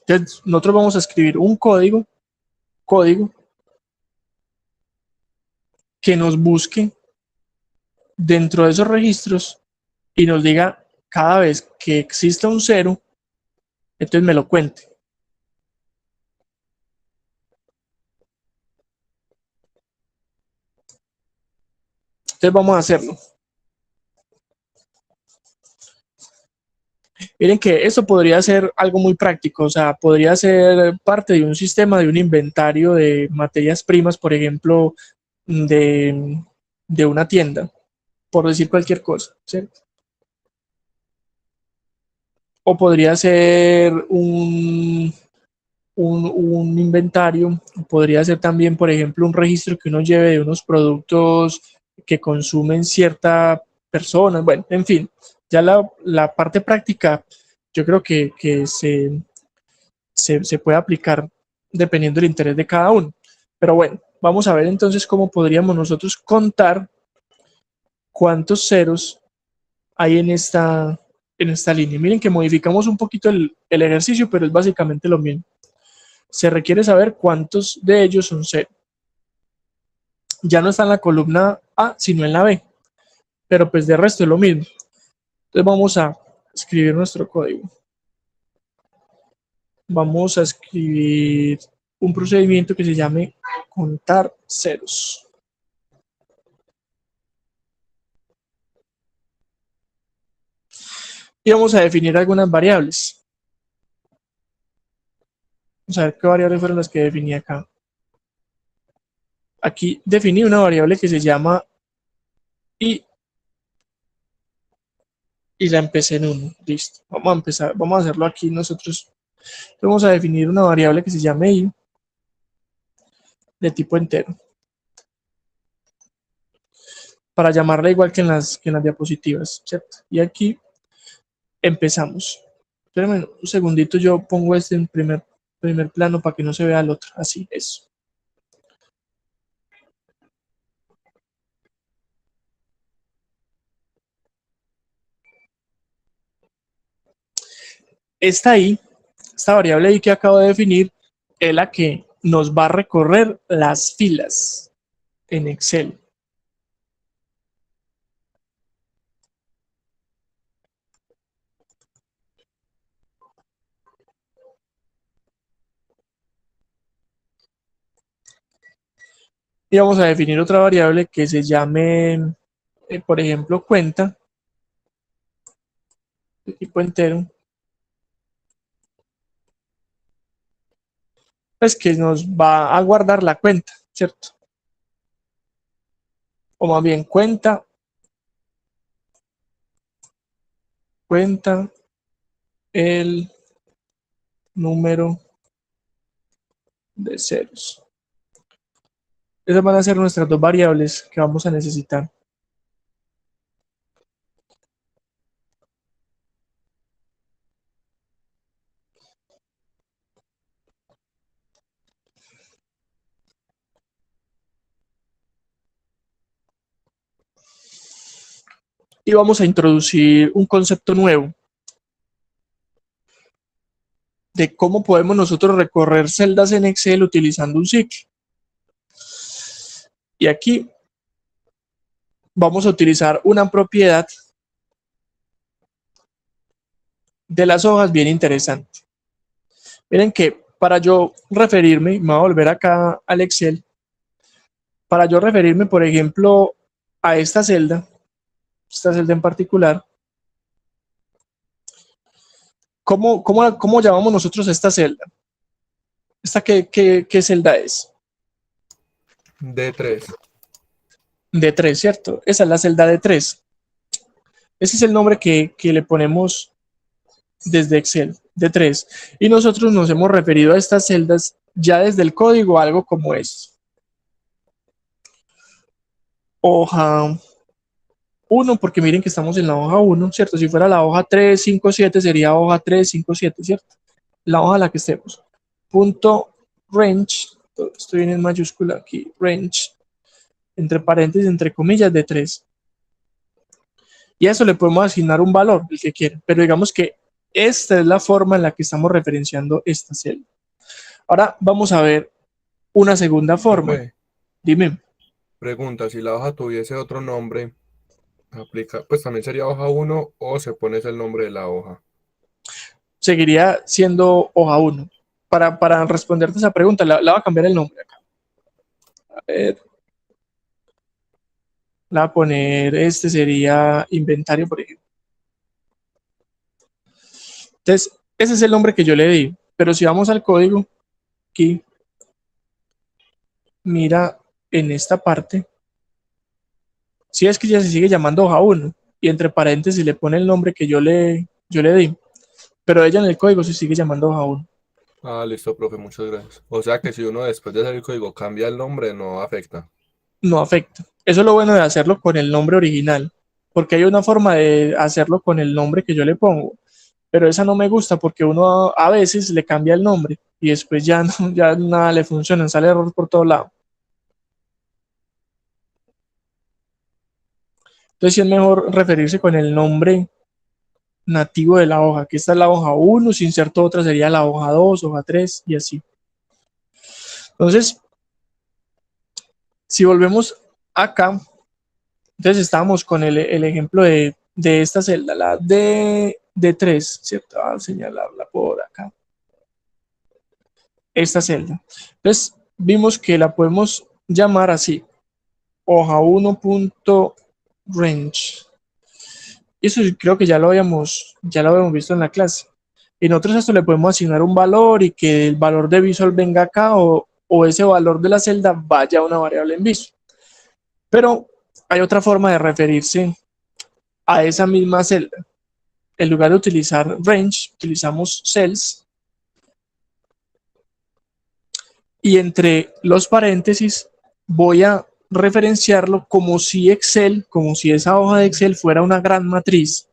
Entonces, nosotros vamos a escribir un código que nos busque dentro de esos registros y nos diga cada vez que exista un 0, entonces me lo cuente. Entonces vamos a hacerlo. Miren que esto podría ser algo muy práctico, o sea, podría ser parte de un sistema, de un inventario de materias primas, por ejemplo, de una tienda, por decir cualquier cosa, ¿cierto? O podría ser un inventario, podría ser también, por ejemplo, un registro que uno lleve de unos productos que consumen cierta persona, bueno, en fin, ya la parte práctica yo creo que se puede aplicar dependiendo del interés de cada uno. Pero bueno, vamos a ver entonces cómo podríamos nosotros contar cuántos ceros hay en esta línea. Miren que modificamos un poquito el ejercicio, pero es básicamente lo mismo. Se requiere saber cuántos de ellos son 0. Ya no está en la columna A, sino en la B. Pero pues de resto es lo mismo. Entonces vamos a escribir nuestro código. Vamos a escribir un procedimiento que se llame contar ceros. Y vamos a definir algunas variables. Vamos a ver qué variables fueron las que definí acá. Aquí definí una variable que se llama y la empecé en 1. Listo. Vamos a empezar, vamos a hacerlo aquí nosotros. Vamos a definir una variable que se llame i de tipo entero. Para llamarla igual que en las diapositivas, ¿cierto? Y aquí empezamos. Espérenme un segundito, yo pongo este en primer plano para que no se vea el otro. Así es. Esta variable i que acabo de definir, es la que nos va a recorrer las filas en Excel. Y vamos a definir otra variable que se llame, por ejemplo, cuenta, de tipo entero. Pues que nos va a guardar la cuenta, ¿cierto? O más bien cuenta el número de ceros. Esas van a ser nuestras dos variables que vamos a necesitar. Y vamos a introducir un concepto nuevo de cómo podemos nosotros recorrer celdas en Excel utilizando un ciclo. Y aquí vamos a utilizar una propiedad de las hojas bien interesante. Miren que para yo referirme, me voy a volver acá al Excel, para yo referirme, por ejemplo, a esta celda en particular, ¿cómo llamamos nosotros a esta celda? ¿Esta qué celda es?
D3.
D3, ¿cierto? Esa es la celda D3. Ese es el nombre que le ponemos desde Excel, D3. Y nosotros nos hemos referido a estas celdas ya desde el código, algo como esto. hoja 1, porque miren que estamos en la hoja 1, ¿cierto? Si fuera la hoja 3, 5, 7, sería hoja 3, 5, 7, ¿cierto? La hoja a la que estemos. Punto range, esto viene en mayúscula aquí, range, entre paréntesis, entre comillas, de 3. Y a eso le podemos asignar un valor, el que quiera, pero digamos que esta es la forma en la que estamos referenciando esta celda. Ahora vamos a ver una segunda forma.
Profe,
Dime.
pregunta, si la hoja tuviese otro nombre, aplica, pues también sería hoja 1 o se pone el nombre de la hoja.
Seguiría siendo hoja 1. Para responderte esa pregunta, la voy a cambiar el nombre acá. A ver. La voy a poner, este sería inventario, por ejemplo. Entonces, ese es el nombre que yo le di. Pero si vamos al código, aquí, mira en esta parte, si es que ya se sigue llamando hoja 1 y entre paréntesis le pone el nombre que yo le di. Pero ella en el código se sigue llamando hoja 1.
Ah, listo, profe, muchas gracias. O sea que si uno después de hacer el código cambia el nombre, no afecta.
No afecta. Eso es lo bueno de hacerlo con el nombre original, porque hay una forma de hacerlo con el nombre que yo le pongo, pero esa no me gusta porque uno a veces le cambia el nombre y después ya, no, ya nada le funciona, sale error por todo lado. Entonces sí es mejor referirse con el nombre nativo de la hoja, que esta es la hoja 1, si inserto otra sería la hoja 2, hoja 3 y así. Entonces, si volvemos acá, entonces estábamos con el ejemplo de esta celda, la D3, ¿cierto? Voy a señalarla por acá. Esta celda. Entonces, vimos que la podemos llamar así, hoja 1.range. Eso creo que ya lo habíamos visto en la clase. Y nosotros a esto le podemos asignar un valor y que el valor de visual venga acá o ese valor de la celda vaya a una variable en visual. Pero hay otra forma de referirse a esa misma celda. En lugar de utilizar range, utilizamos cells. Y entre los paréntesis voy a referenciarlo como si Excel, como si esa hoja de Excel fuera una gran matriz,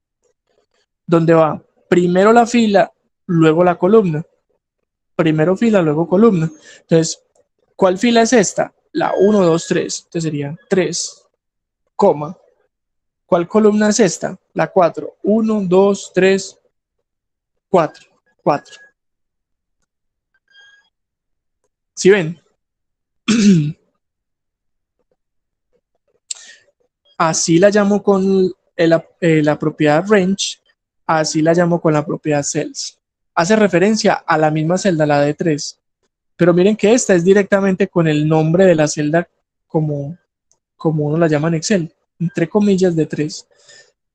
donde va primero la fila, luego la columna. Primero fila, luego columna. Entonces, ¿cuál fila es esta? La 1, 2, 3. Entonces sería 3, coma. ¿Cuál columna es esta? La 4. 1, 2, 3, 4. 4. ¿Sí ven? Así la llamo con la propiedad range, así la llamo con la propiedad cells. Hace referencia a la misma celda, la de 3. Pero miren que esta es directamente con el nombre de la celda como uno la llama en Excel, entre comillas de 3.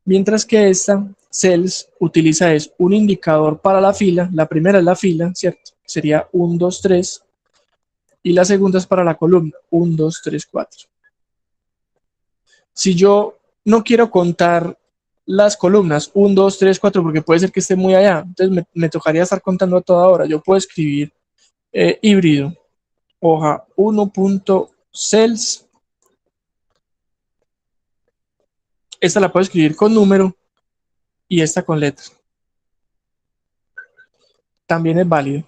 Mientras que esta, cells, utiliza es un indicador para la fila. La primera es la fila, ¿cierto? Sería 1, 2, 3. Y la segunda es para la columna, 1, 2, 3, 4. Si yo no quiero contar las columnas 1, 2, 3, 4, porque puede ser que esté muy allá, entonces me tocaría estar contando a toda hora. Yo puedo escribir híbrido, hoja 1.cells. Esta la puedo escribir con número y esta con letra. También es válido.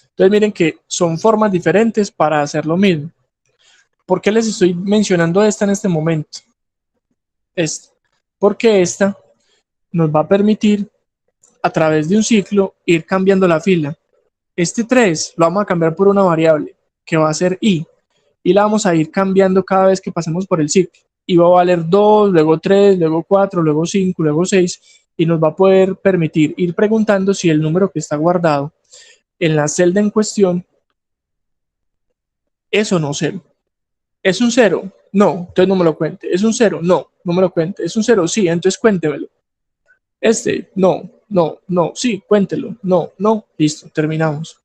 Entonces miren que son formas diferentes para hacer lo mismo. ¿Por qué les estoy mencionando esta en este momento? Porque esta nos va a permitir a través de un ciclo ir cambiando la fila. Este 3 lo vamos a cambiar por una variable que va a ser i y la vamos a ir cambiando cada vez que pasemos por el ciclo. Y va a valer 2, luego 3, luego 4, luego 5, luego 6 y nos va a poder permitir ir preguntando si el número que está guardado en la celda en cuestión es o no 0. ¿Es un 0? No, entonces no me lo cuente. ¿Es un 0? No, no me lo cuente. ¿Es un 0? Sí, entonces cuéntemelo. No, sí, cuéntelo. No, listo, terminamos.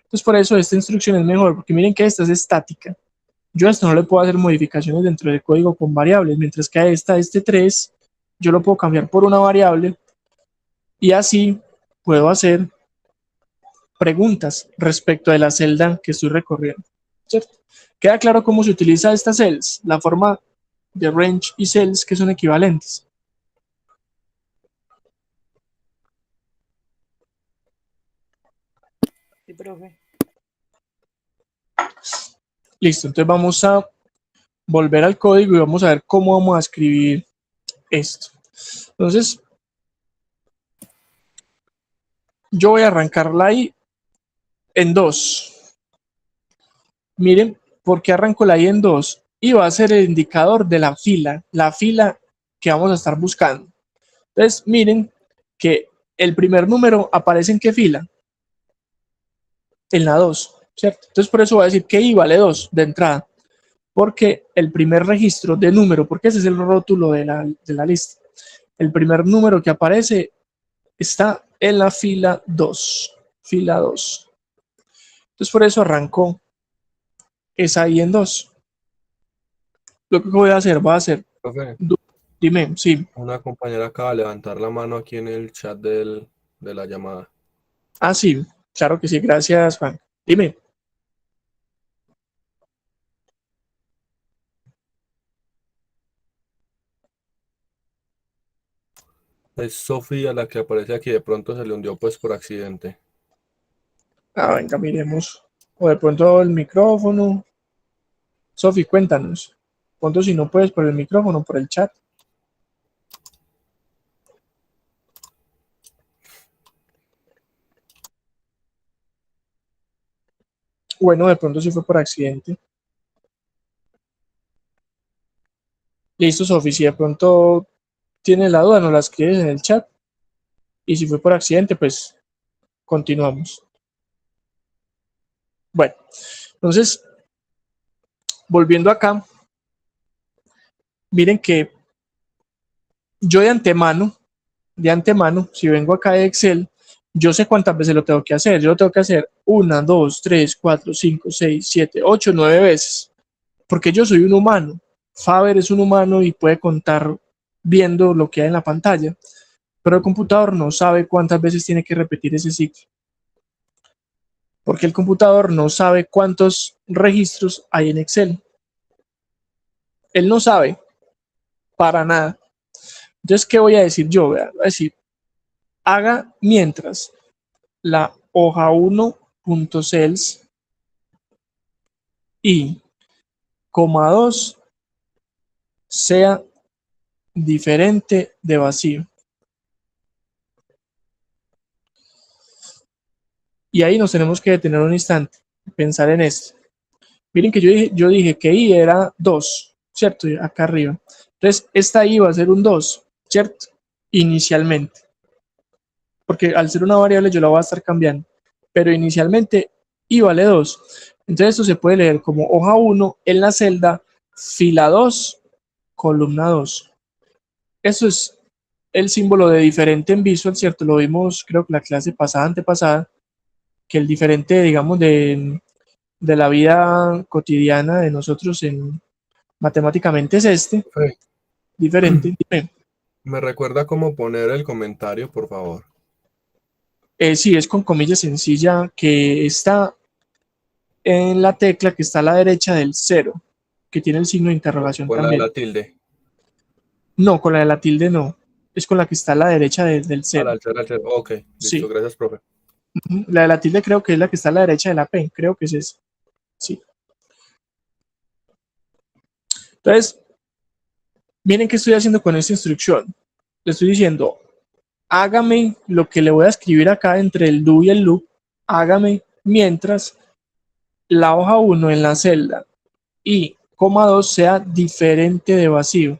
Entonces por eso esta instrucción es mejor, porque miren que esta es estática. Yo a esto no le puedo hacer modificaciones dentro del código con variables, mientras que a este 3, yo lo puedo cambiar por una variable y así puedo hacer preguntas respecto de la celda que estoy recorriendo, ¿cierto? ¿Queda claro cómo se utiliza esta cells? La forma de range y cells que son equivalentes.
Sí, profe.
Listo, entonces vamos a volver al código y vamos a ver cómo vamos a escribir esto. Entonces, yo voy a arrancar la i en 2. Miren, ¿por qué arranco la i en 2? Y va a ser el indicador de la fila que vamos a estar buscando. Entonces, miren que el primer número aparece en qué fila? En la 2, ¿cierto? Entonces, por eso voy a decir que i vale 2 de entrada, porque el primer registro de número, porque ese es el rótulo de la lista, el primer número que aparece está en la fila 2, fila 2. Entonces, por eso arrancó esa i en 2. Lo que voy a hacer,
Profe,
dime, sí.
una compañera acaba de levantar la mano aquí en el chat de la llamada.
Ah, sí, claro que sí, gracias, Juan. Dime.
Es Sofía la que aparece aquí, de pronto se le hundió pues por accidente.
Ah, venga, miremos. O de pronto el micrófono. Sofi, cuéntanos. Pronto si no puedes por el micrófono, por el chat. Bueno, de pronto sí fue por accidente. Listo, Sofi, si de pronto tienes la duda, nos la escribes en el chat. Y si fue por accidente, pues continuamos. Bueno, entonces, volviendo acá, miren que yo de antemano, si vengo acá de Excel, yo sé cuántas veces lo tengo que hacer. Yo lo tengo que hacer 1, 2, 3, 4, 5, 6, 7, 8, 9 veces. Porque yo soy un humano. Faber es un humano y puede contar viendo lo que hay en la pantalla. Pero el computador no sabe cuántas veces tiene que repetir ese ciclo. Porque el computador no sabe cuántos registros hay en Excel. Él no sabe para nada. Entonces, ¿qué voy a decir yo? Voy a decir, haga mientras la hoja 1.cells y coma 2 sea diferente de vacío. Y ahí nos tenemos que detener un instante, pensar en esto. Miren que yo dije que i era 2, ¿cierto? Acá arriba. Entonces, esta i va a ser un 2, ¿cierto? Inicialmente. Porque al ser una variable yo la voy a estar cambiando. Pero inicialmente i vale 2. Entonces, esto se puede leer como hoja 1 en la celda fila 2, columna 2. Eso es el símbolo de diferente en Visual, ¿cierto? Lo vimos, creo que la clase pasada, antepasada, que el diferente, digamos, de la vida cotidiana de nosotros en matemáticamente es este,
Profe,
diferente.
¿me recuerda cómo poner el comentario, por favor?
Sí, es con comilla sencilla que está en la tecla que está a la derecha del 0, que tiene el signo de interrogación
Con la de
también.
la tilde.
No, con la de la tilde no, es con la que está a la derecha del 0.
Al cero. Ok, listo,
Sí.
gracias, profe.
La de la tilde creo que es la que está a la derecha de la P, creo que es esa. Sí. Entonces, miren qué estoy haciendo con esta instrucción. Le estoy diciendo, hágame lo que le voy a escribir acá entre el do y el loop, hágame mientras la hoja 1 en la celda y coma 2 sea diferente de vacío.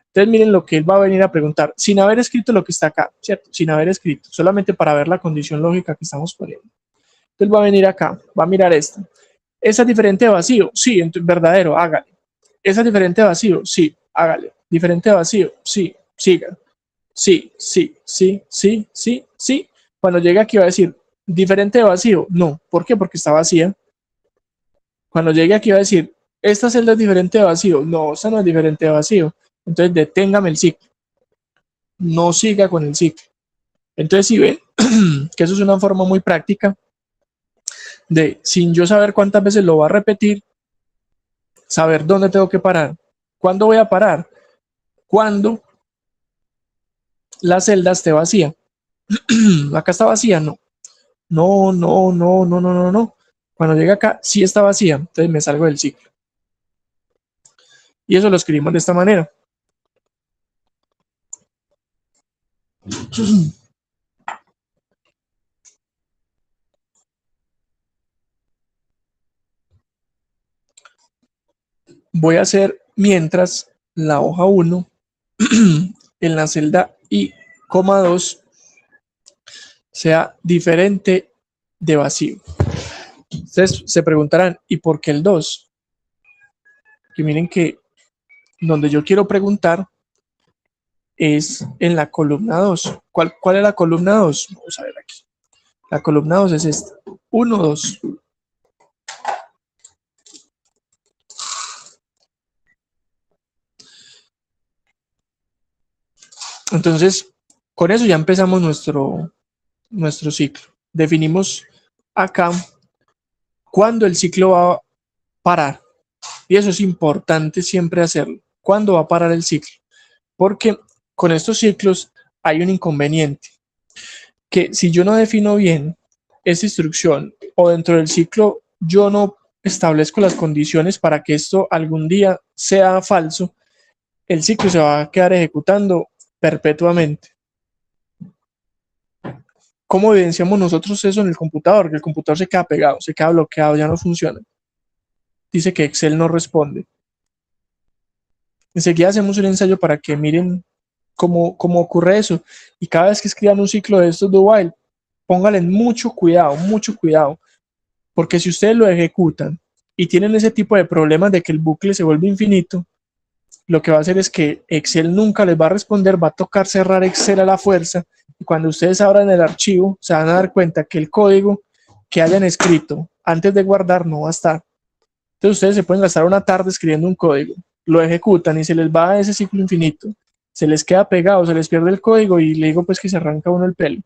Entonces miren lo que él va a venir a preguntar, sin haber escrito lo que está acá, ¿cierto? Sin haber escrito, solamente para ver la condición lógica que estamos poniendo. Entonces va a venir acá, va a mirar esto. ¿Esa es diferente de vacío? Sí, entonces, verdadero, hágale. ¿Esa es diferente de vacío? Sí, hágale. ¿Diferente de vacío? Sí, siga. Sí, sí, sí, sí, sí, sí. Cuando llegue aquí va a decir, ¿diferente de vacío? No. ¿Por qué? Porque está vacía. Cuando llegue aquí va a decir, ¿esta celda es diferente de vacío? No, esta no es diferente de vacío. Entonces deténgame el ciclo. No siga con el ciclo. Entonces si ven, que eso es una forma muy práctica de, sin yo saber cuántas veces lo va a repetir, saber dónde tengo que parar. ¿Cuándo voy a parar? Cuando la celda esté vacía. Acá está vacía, no. No, no, no, no, no, no, no. Cuando llega acá, sí está vacía, entonces me salgo del ciclo. Y eso lo escribimos de esta manera. Voy a hacer mientras la hoja 1 en la celda I,2 sea diferente de vacío. Ustedes se preguntarán, ¿y por qué el 2? Que miren que donde yo quiero preguntar es en la columna 2. ¿Cuál es la columna 2? Vamos a ver aquí. La columna 2 es esta. 1, 2. Entonces, con eso ya empezamos nuestro ciclo. Definimos acá cuándo el ciclo va a parar. Y eso es importante siempre hacerlo. ¿Cuándo va a parar el ciclo? Porque con estos ciclos hay un inconveniente. Que si yo no defino bien esta instrucción o dentro del ciclo yo no establezco las condiciones para que esto algún día sea falso, el ciclo se va a quedar ejecutando perpetuamente. ¿Cómo evidenciamos nosotros eso en el computador? Que el computador se queda pegado, se queda bloqueado, ya no funciona. Dice que Excel no responde. Enseguida hacemos un ensayo para que miren cómo ocurre eso. Y cada vez que escriban un ciclo de estos do while, pónganle mucho cuidado, porque si ustedes lo ejecutan y tienen ese tipo de problemas de que el bucle se vuelve infinito, lo que va a hacer es que Excel nunca les va a responder, va a tocar cerrar Excel a la fuerza, y cuando ustedes abran el archivo se van a dar cuenta que el código que hayan escrito antes de guardar no va a estar. Entonces ustedes se pueden gastar una tarde escribiendo un código, lo ejecutan y se les va a ese ciclo infinito, se les queda pegado, se les pierde el código y le digo pues que se arranca uno el pelo,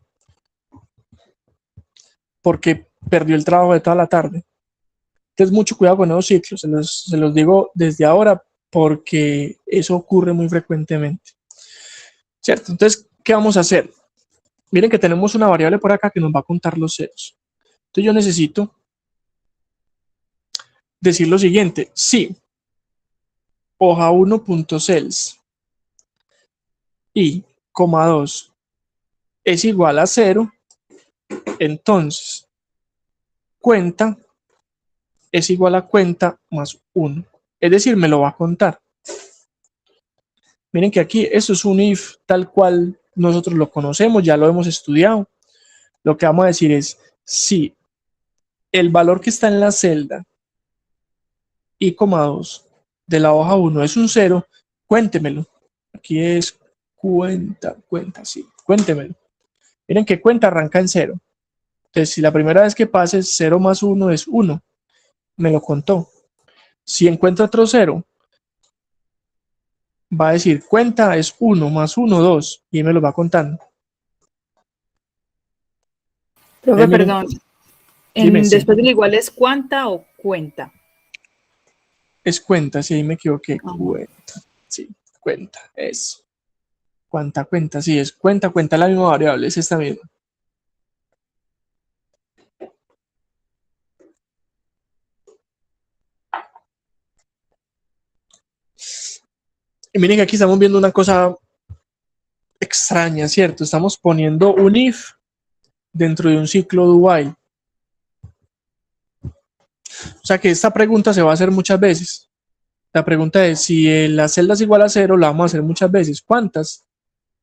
porque perdió el trabajo de toda la tarde. Entonces mucho cuidado con esos ciclos, se los digo desde ahora porque eso ocurre muy frecuentemente. ¿Cierto? Entonces, ¿qué vamos a hacer? Miren que tenemos una variable por acá que nos va a contar los ceros. Entonces yo necesito decir lo siguiente: si hoja 1.cells y coma 2 es igual a 0, entonces cuenta es igual a cuenta más 1. Es decir, me lo va a contar. Miren que aquí esto es un if tal cual nosotros lo conocemos, ya lo hemos estudiado. Lo que vamos a decir es, si el valor que está en la celda I,2 de la hoja 1 es un 0, cuéntemelo. Aquí es cuenta, sí, cuéntemelo. Miren que cuenta arranca en 0. Entonces, si la primera vez que pase 0 más 1 es 1, me lo contó. Si encuentra otro 0, va a decir cuenta es 1 más 1, 2, y me lo va contando.
Profe, perdón.
Dime, sí.
Después del igual, ¿es cuanta o cuenta?
Es cuenta, sí, ahí me equivoqué. Cuenta, sí, cuenta, eso. Cuenta, sí, es cuenta la misma variable, es esta misma. Y miren que aquí estamos viendo una cosa extraña, ¿cierto? Estamos poniendo un if dentro de un ciclo do while. O sea que esta pregunta se va a hacer muchas veces. La pregunta es, si la celda es igual a 0, la vamos a hacer muchas veces. ¿Cuántas?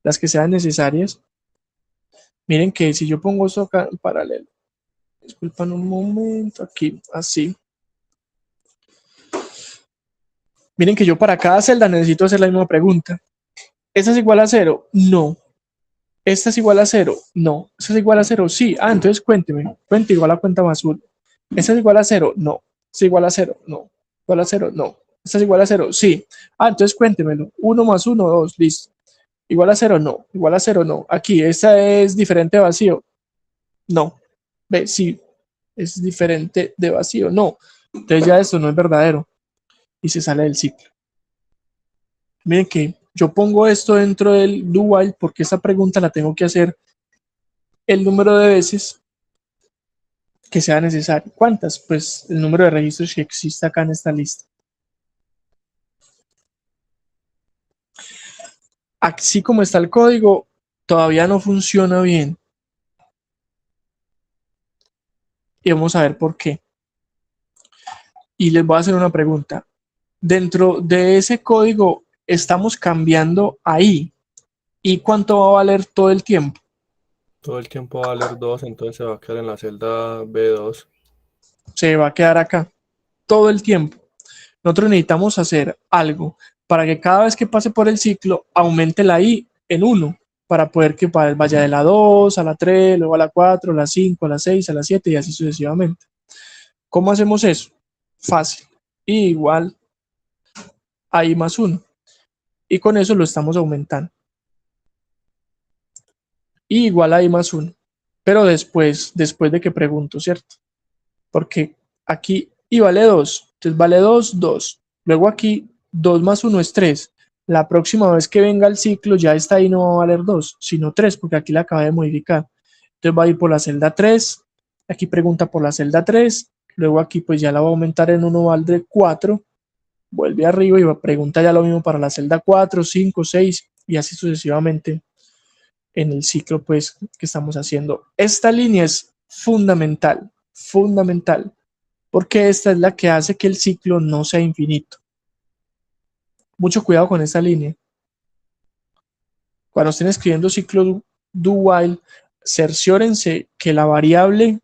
Las que sean necesarias. Miren que si yo pongo esto acá en paralelo, disculpan un momento, aquí, así. Miren que yo para cada celda necesito hacer la misma pregunta. ¿Esta es igual a 0? No. ¿Esta es igual a 0? No. ¿Esta es igual a 0? Sí. Ah, entonces cuénteme. Cuenta igual a cuenta más 1. ¿Esta es igual a 0? No. ¿Es igual a 0? No. ¿Igual a 0? No. ¿Esta es igual a 0? Sí. Ah, entonces cuéntemelo. 1 más 1, 2. Listo. ¿Igual a 0? No. ¿Igual a 0? No. Aquí, esta es diferente de vacío. No. Ve, sí, es diferente de vacío. No. Entonces ya esto no es verdadero y se sale del ciclo. Miren que yo pongo esto dentro del do while porque esta pregunta la tengo que hacer el número de veces que sea necesario. ¿Cuántas? Pues el número de registros que existe acá en esta lista. Así como está el código, todavía no funciona bien. Y vamos a ver por qué. Y les voy a hacer una pregunta. Dentro de ese código estamos cambiando ahí. ¿Y cuánto va a valer todo el tiempo?
Todo el tiempo va a valer 2, entonces se va a quedar en la celda B2.
Se va a quedar acá todo el tiempo. Nosotros necesitamos hacer algo para que cada vez que pase por el ciclo aumente la i en 1 para poder que vaya de la 2 a la 3, luego a la 4, a la 5, a la 6, a la 7 y así sucesivamente. ¿Cómo hacemos eso? Fácil. I igual a i más 1. Y con eso lo estamos aumentando. I igual a i más 1. Pero después de que pregunto, ¿cierto? Porque aquí i vale 2. Entonces vale 2, 2. Luego aquí 2 más 1 es 3. La próxima vez que venga el ciclo ya está ahí, no va a valer 2, sino 3, porque aquí la acaba de modificar. Entonces va a ir por la celda 3. Aquí pregunta por la celda 3. Luego aquí pues ya la va a aumentar en 1, vale 4. Vuelve arriba y pregunta ya lo mismo para la celda 4, 5, 6 y así sucesivamente en el ciclo pues que estamos haciendo. Esta línea es fundamental, fundamental, porque esta es la que hace que el ciclo no sea infinito. Mucho cuidado con esta línea. Cuando estén escribiendo ciclo do while, cerciórense que la variable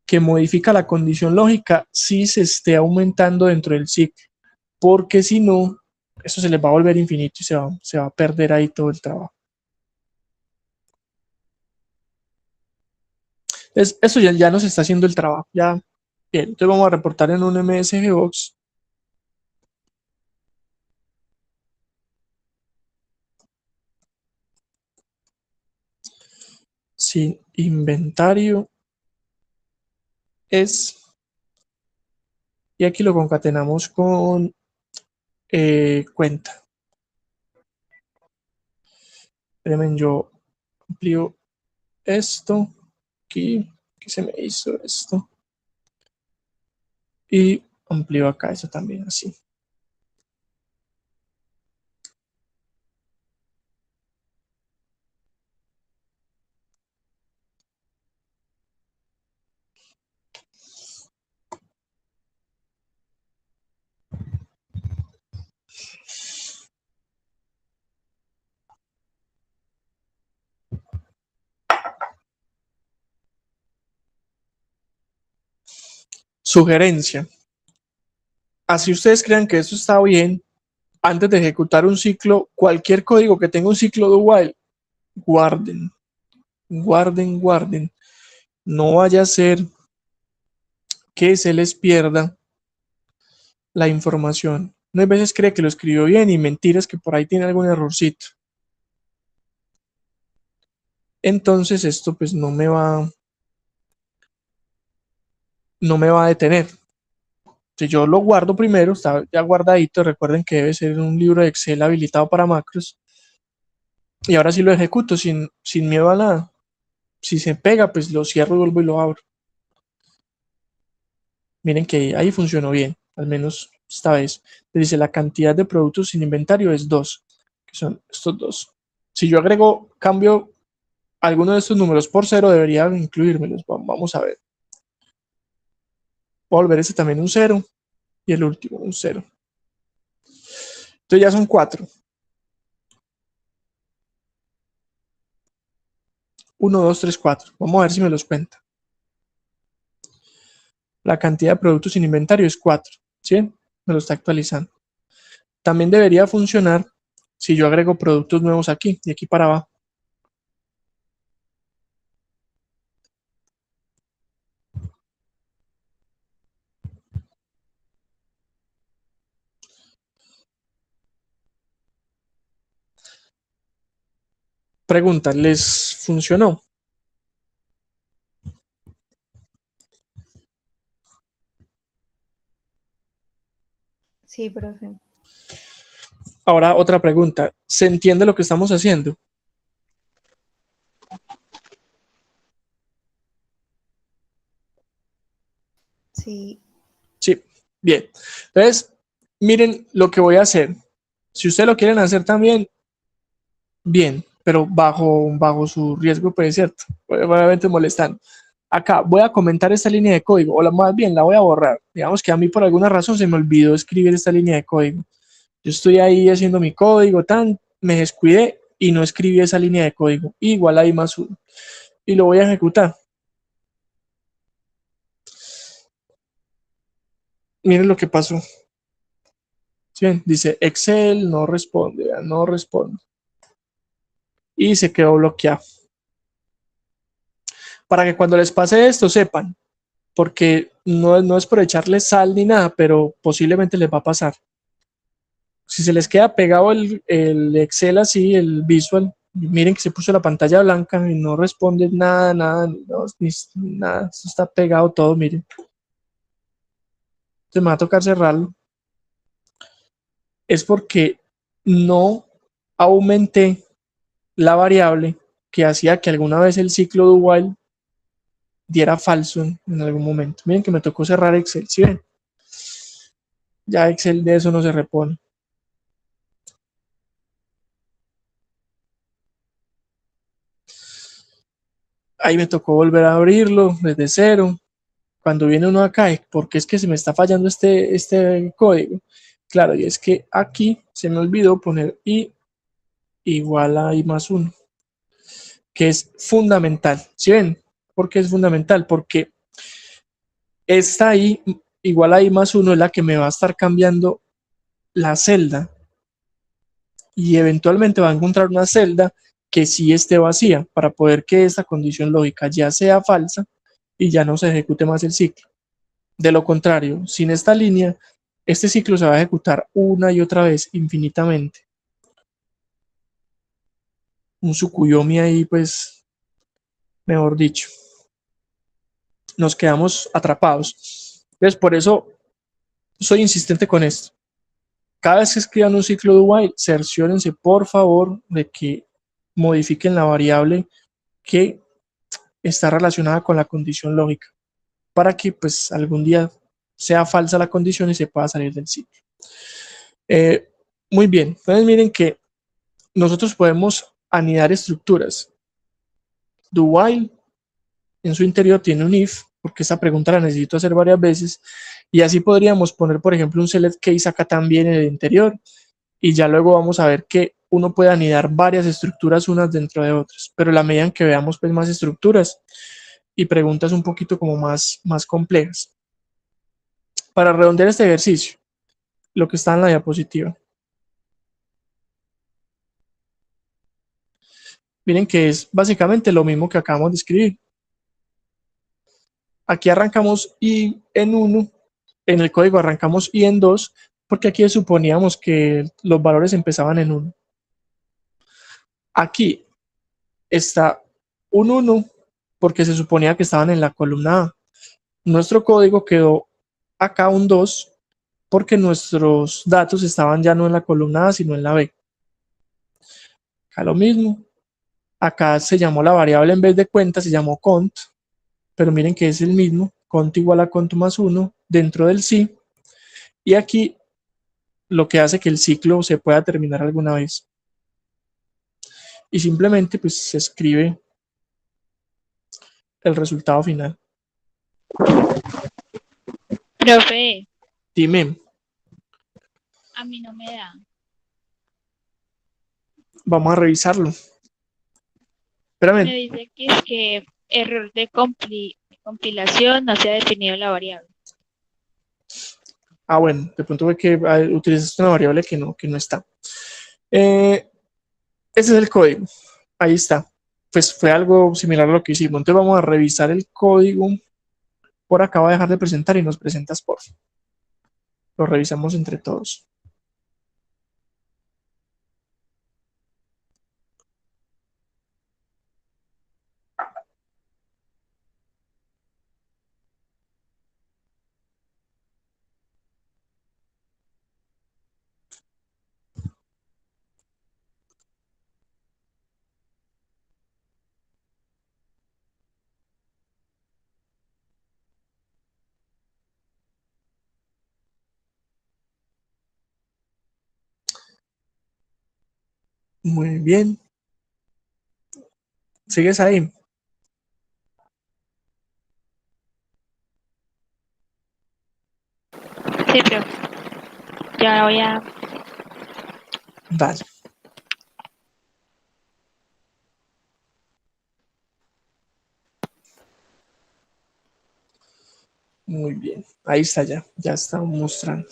que modifica la condición lógica sí se esté aumentando dentro del ciclo, porque si no, eso se les va a volver infinito y se va a perder ahí todo el trabajo. Entonces, eso ya nos está haciendo el trabajo. Ya, bien, entonces vamos a reportar en un MSGBox. Sin inventario es, y aquí lo concatenamos con cuenta. Espérenme, yo amplío esto, aquí se me hizo esto, y amplío acá eso también, así. Sugerencia. Así ustedes crean que esto está bien, antes de ejecutar un ciclo, cualquier código que tenga un ciclo do while, guarden, guarden, guarden. No vaya a ser que se les pierda la información. Unas veces cree que lo escribió bien y mentiras que por ahí tiene algún errorcito. Entonces esto pues no me va a detener. Si yo lo guardo primero, está ya guardadito, recuerden que debe ser un libro de Excel habilitado para macros. Y ahora sí lo ejecuto sin miedo a nada. Si se pega, pues lo cierro y vuelvo y lo abro. Miren que ahí funcionó bien, al menos esta vez. Dice la cantidad de productos sin inventario es 2, que son estos dos. Si yo cambio alguno de estos números por 0, debería incluírmelos. Vamos a ver. Voy a volver este también un 0 y el último un 0. Entonces ya son 4. 1, 2, 3, 4. Vamos a ver si me los cuenta. La cantidad de productos sin inventario es 4. ¿Sí? Me lo está actualizando. También debería funcionar si yo agrego productos nuevos aquí, de aquí para abajo. Pregunta, ¿les funcionó?
Sí, profe.
Ahora otra pregunta. ¿Se entiende lo que estamos haciendo?
Sí.
Sí, bien. Entonces, miren lo que voy a hacer. Si ustedes lo quieren hacer también, bien, pero bajo su riesgo, pues cierto, obviamente molestando. Acá voy a comentar esta línea de código, o más bien la voy a borrar. Digamos que a mí por alguna razón se me olvidó escribir esta línea de código. Yo estoy ahí haciendo mi código, me descuidé y no escribí esa línea de código. Igual ahí más uno. Y lo voy a ejecutar. Miren lo que pasó. ¿Sí ven? Dice Excel no responde, no responde. Y se quedó bloqueado. Para que cuando les pase esto sepan, porque no es por echarles sal ni nada, pero posiblemente les va a pasar. Si se les queda pegado el Excel así, el visual, miren que se puso la pantalla blanca y no responde nada, nada, no, nada, eso está pegado todo, miren. Entonces me va a tocar cerrarlo. Es porque no aumenté la variable que hacía que alguna vez el ciclo do while diera falso en algún momento. Miren que me tocó cerrar Excel, ¿sí ven? Ya Excel de eso no se repone. Ahí me tocó volver a abrirlo desde cero. Cuando viene uno acá, ¿por qué es que se me está fallando este código? Claro, y es que aquí se me olvidó poner i igual a i más 1, que es fundamental. ¿Sí ven? ¿Por qué es fundamental? Porque esta i igual a i más 1 es la que me va a estar cambiando la celda y eventualmente va a encontrar una celda que sí esté vacía para poder que esta condición lógica ya sea falsa y ya no se ejecute más el ciclo. De lo contrario, sin esta línea, este ciclo se va a ejecutar una y otra vez infinitamente. Un Tsukuyomi ahí, pues, mejor dicho, nos quedamos atrapados. Entonces, por eso soy insistente con esto. Cada vez que escriban un ciclo do while, cerciórense por favor de que modifiquen la variable que está relacionada con la condición lógica para que pues algún día sea falsa la condición y se pueda salir del ciclo. Muy bien, entonces miren que nosotros podemos anidar estructuras. Do while en su interior tiene un if, porque esta pregunta la necesito hacer varias veces, y así podríamos poner, por ejemplo, un select case acá también en el interior, y ya luego vamos a ver que uno puede anidar varias estructuras unas dentro de otras, pero a la medida en que veamos pues más estructuras y preguntas un poquito como más complejas. Para redondear este ejercicio, lo que está en la diapositiva. Miren que es básicamente lo mismo que acabamos de escribir. Aquí arrancamos i en 1, en el código arrancamos i en 2, porque aquí suponíamos que los valores empezaban en 1. Aquí está un 1 porque se suponía que estaban en la columna A. Nuestro código quedó acá un 2 porque nuestros datos estaban ya no en la columna A, sino en la B. Acá lo mismo. Acá se llamó la variable en vez de cuenta, se llamó cont, pero miren que es el mismo, cont igual a cont más 1 dentro del sí. Y aquí lo que hace que el ciclo se pueda terminar alguna vez. Y simplemente pues se escribe el resultado final.
Profe,
Dime,
a mí no me da.
vamos a revisarlo.
Me
Espérame.
dice que es que error de compilación, no se ha definido la variable.
Ah, bueno, de pronto fue que utilizaste una variable que no está. Ese es el código. Ahí está. Pues fue algo similar a lo que hicimos. Entonces vamos a revisar el código. Por acá voy a dejar de presentar y nos presentas por favor. Lo revisamos entre todos. Muy bien. ¿Sigues ahí?
Sí, pero ya voy a...
Dale. Muy bien. Ahí está ya. Ya está mostrando.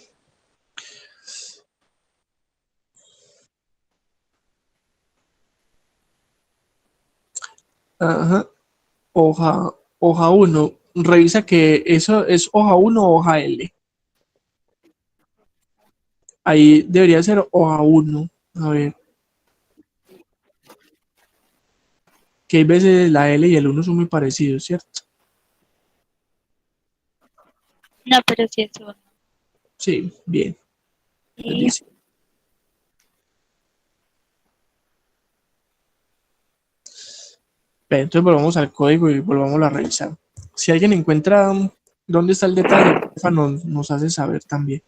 Ajá. Hoja 1. Revisa que eso es hoja 1 o hoja L. Ahí debería ser hoja 1. A ver. Que hay veces la L y el 1 son muy parecidos, ¿cierto?
No, pero sí es uno.
Sí, bien.
Sí.
Dice. Entonces volvamos al código y volvamos a revisar. Si alguien encuentra dónde está el detalle, porfa, nos hace saber también.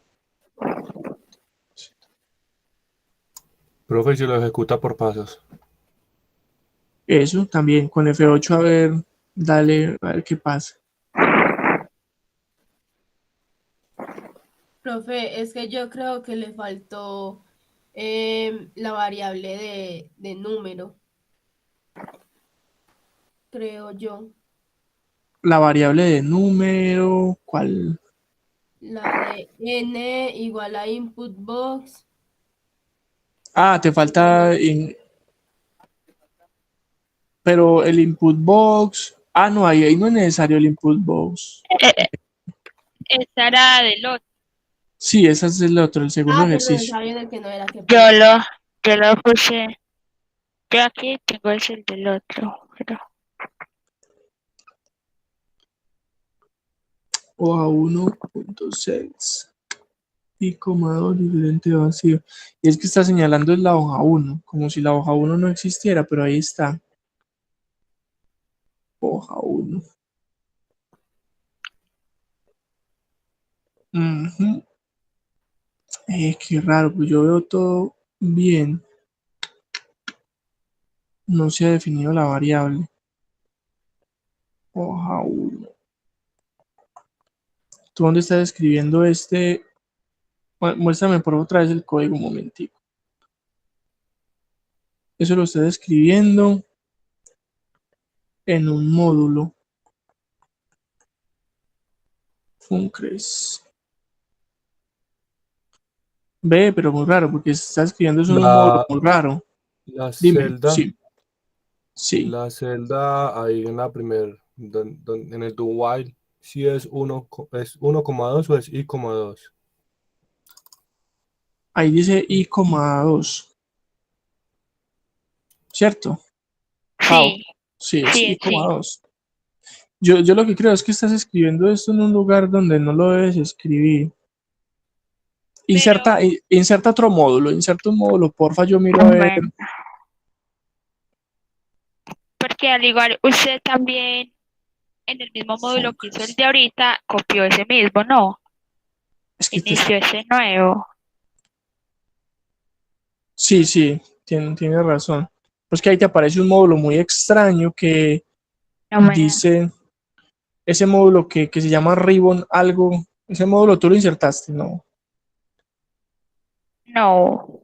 Profe, si lo ejecuta por pasos.
Eso también con F8, a ver, dale, a ver qué pasa.
Profe, es que yo creo que le faltó la variable de número, creo yo.
La variable de número, ¿cuál?
La de n igual a input box.
Ah, te falta, pero el input box. Ah, no, ahí no es necesario el input box.
Esa era del otro.
Sí, ese es el otro, el segundo
Ah, perdón,
ejercicio.
sabía de que no era que
Yo lo puse. Yo aquí tengo es el del otro. Pero...
Hoja 1.6. Y coma 2 diferente vacío. Y es que está señalando es la hoja 1, como si la hoja 1 no existiera, pero ahí está. Hoja 1. Ujú. Qué raro, pues yo veo todo bien. No se ha definido la variable. Hoja 1. ¿Tú dónde estás escribiendo este? Muéstrame por otra vez el código un momentico. Eso lo estás escribiendo en un módulo. Funcres. Ve, pero muy raro, porque estás escribiendo eso en un módulo
La,
muy raro.
la
Dime,
celda,
sí. Sí.
la celda ahí en la primer, en el do while, si es 1,2 o es i,2.
Ahí dice I,2. ¿Cierto? Pau.
Sí,
Sí, es
sí.
I,2. Yo lo que creo es que estás escribiendo esto en un lugar donde no lo debes escribir.
Pero,
Inserta otro módulo, inserta un módulo, porfa, yo miro a ver.
bueno, porque al igual usted también en el mismo módulo que hizo el
Funcres.
de ahorita, copió ese mismo, ¿no?
Es que
Inició ese nuevo.
sí, tiene razón. Pues que ahí te aparece un módulo muy extraño que
No me da.
dice, ese módulo que se llama Ribbon algo, ese módulo tú lo insertaste, ¿no?
No,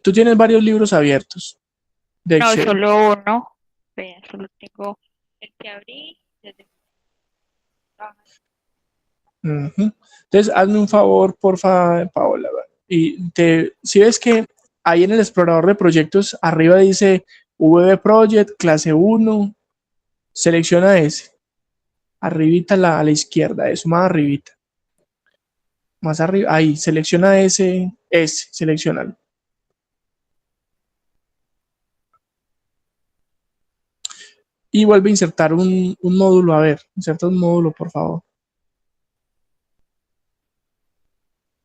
Tú tienes varios libros abiertos de
no,
Excel.
solo uno. Vea, solo tengo el que abrí.
Ujú. Entonces, hazme un favor, porfa, Paola. Y si ves que ahí en el explorador de proyectos, arriba dice VB Project, clase 1, selecciona ese. Arribita a la izquierda, eso, más arribita. Más arriba, ahí, selecciona ese, seleccionalo. Y vuelve a insertar un módulo, a ver, inserta un módulo, por favor.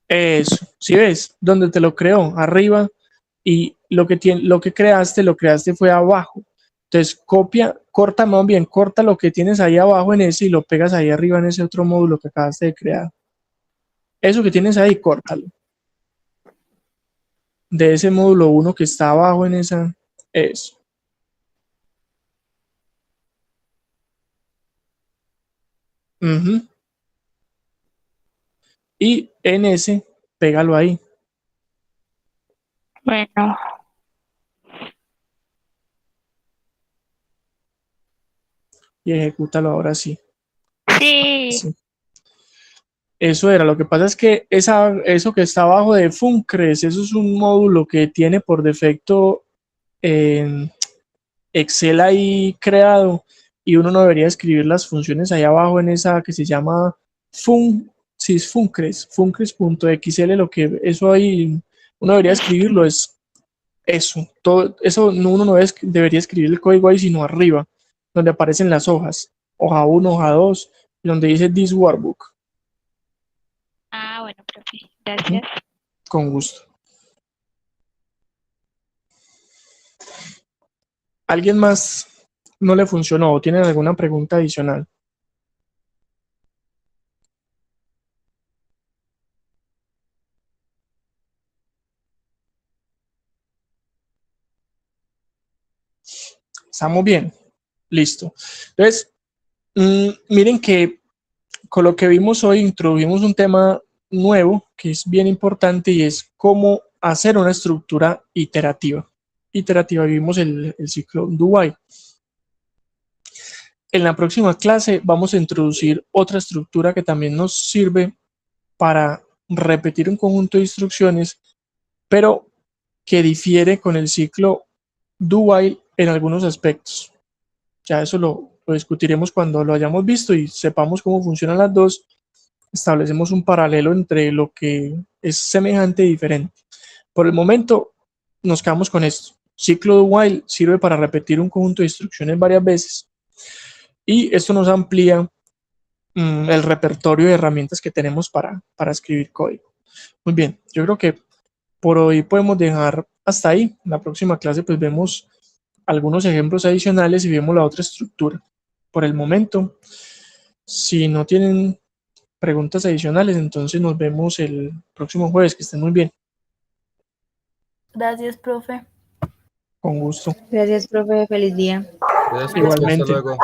Eso, si ves, donde te lo creó, arriba, y lo que creaste fue abajo. Entonces, corta más bien, corta lo que tienes ahí abajo en ese y lo pegas ahí arriba en ese otro módulo que acabaste de crear. Eso que tienes ahí, córtalo. de ese módulo 1 que está abajo en esa, eso. Ujú. Y en ese, pégalo ahí.
Bueno,
Y ejecútalo ahora sí.
sí.
Sí. Eso era. Lo que pasa es que eso que está abajo de Funcres, eso es un módulo que tiene por defecto Excel ahí creado y uno no debería escribir las funciones ahí abajo en esa que se llama sí, es Funcres, funcres.xl, lo que eso ahí uno debería escribirlo es eso, todo eso uno no debería escribir el código ahí sino arriba, donde aparecen las hojas, hoja 1, hoja 2, y donde dice this workbook,
Ah, bueno, profe, gracias.
con gusto. ¿Alguien más no le funcionó o tienen alguna pregunta adicional? ¿Estamos bien? Listo. Entonces, miren que con lo que vimos hoy introdujimos un tema nuevo que es bien importante y es cómo hacer una estructura iterativa. Iterativa, vimos el ciclo do while. En la próxima clase vamos a introducir otra estructura que también nos sirve para repetir un conjunto de instrucciones, pero que difiere con el ciclo do while en algunos aspectos. Ya eso lo discutiremos cuando lo hayamos visto y sepamos cómo funcionan las dos. Establecemos un paralelo entre lo que es semejante y diferente. Por el momento nos quedamos con esto. Ciclo do while sirve para repetir un conjunto de instrucciones varias veces y esto nos amplía el repertorio de herramientas que tenemos para escribir código. Muy bien, yo creo que por hoy podemos dejar hasta ahí. En la próxima clase pues vemos algunos ejemplos adicionales y vemos la otra estructura. Por el momento, si no tienen preguntas adicionales, entonces nos vemos el próximo jueves. Que estén muy bien.
Gracias, profe.
Con gusto.
Gracias, profe. Feliz día.
Gracias, profe, hasta
Igualmente.
luego.